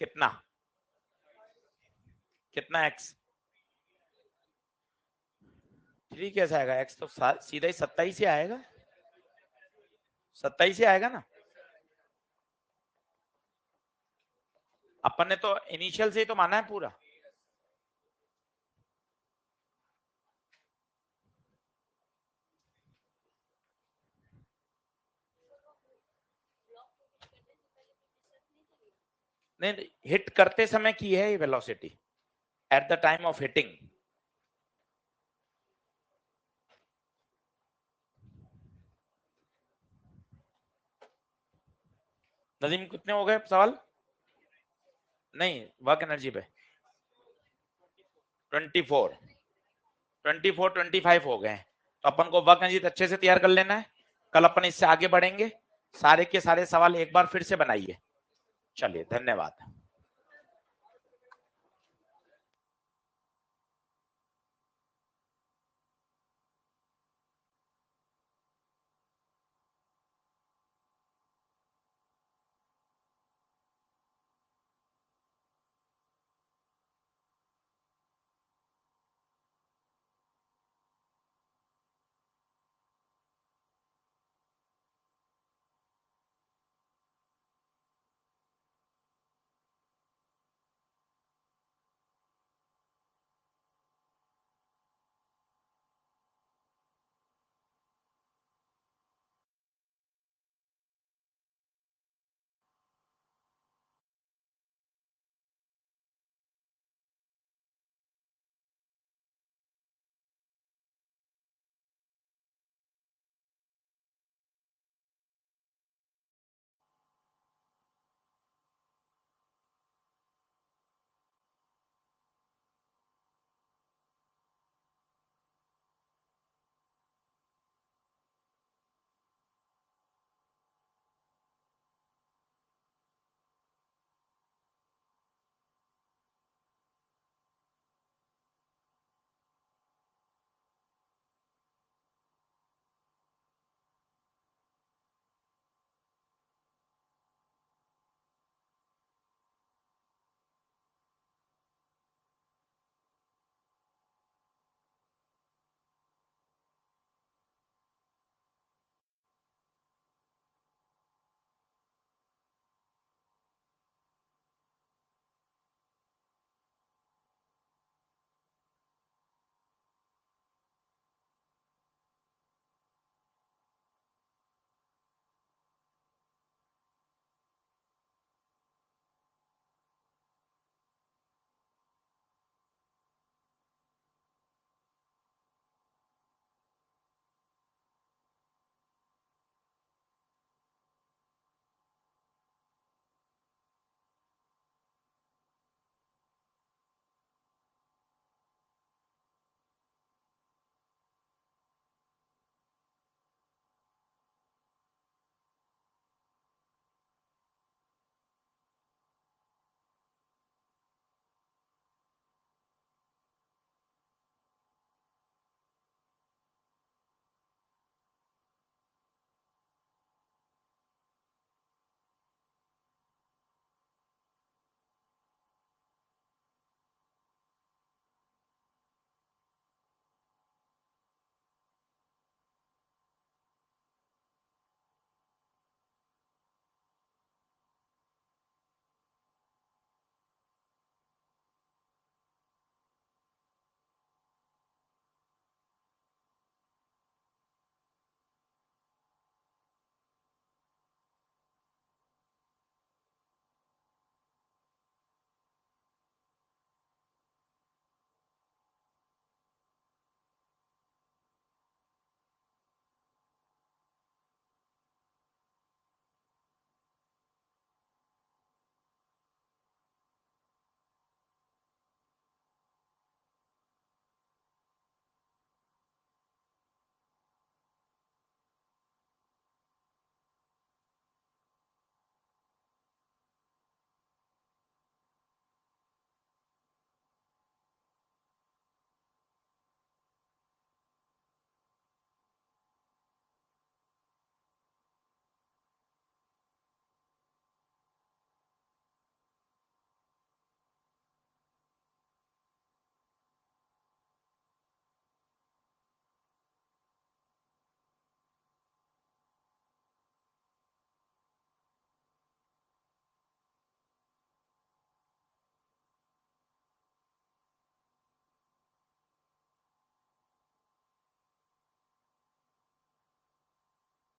कितना? कितना X? 3 कैसे आएगा? X तो सीधा ही 27 ही आएगा, 27 ही आएगा ना। अपन ने तो इनिशियल से ही तो माना है पूरा। नहीं, हिट करते समय की है ये velocity, at the time of hitting. Nadeem कितने हो गए सवाल? नहीं, वर्क एनर्जी पे 24, 25 हो गए। तो अपन को वर्क एनर्जी अच्छे से तैयार कर लेना है, कल अपन इससे आगे बढ़ेंगे। सारे के सारे सवाल एक बार फिर से बनाइए। चलिए, धन्यवाद।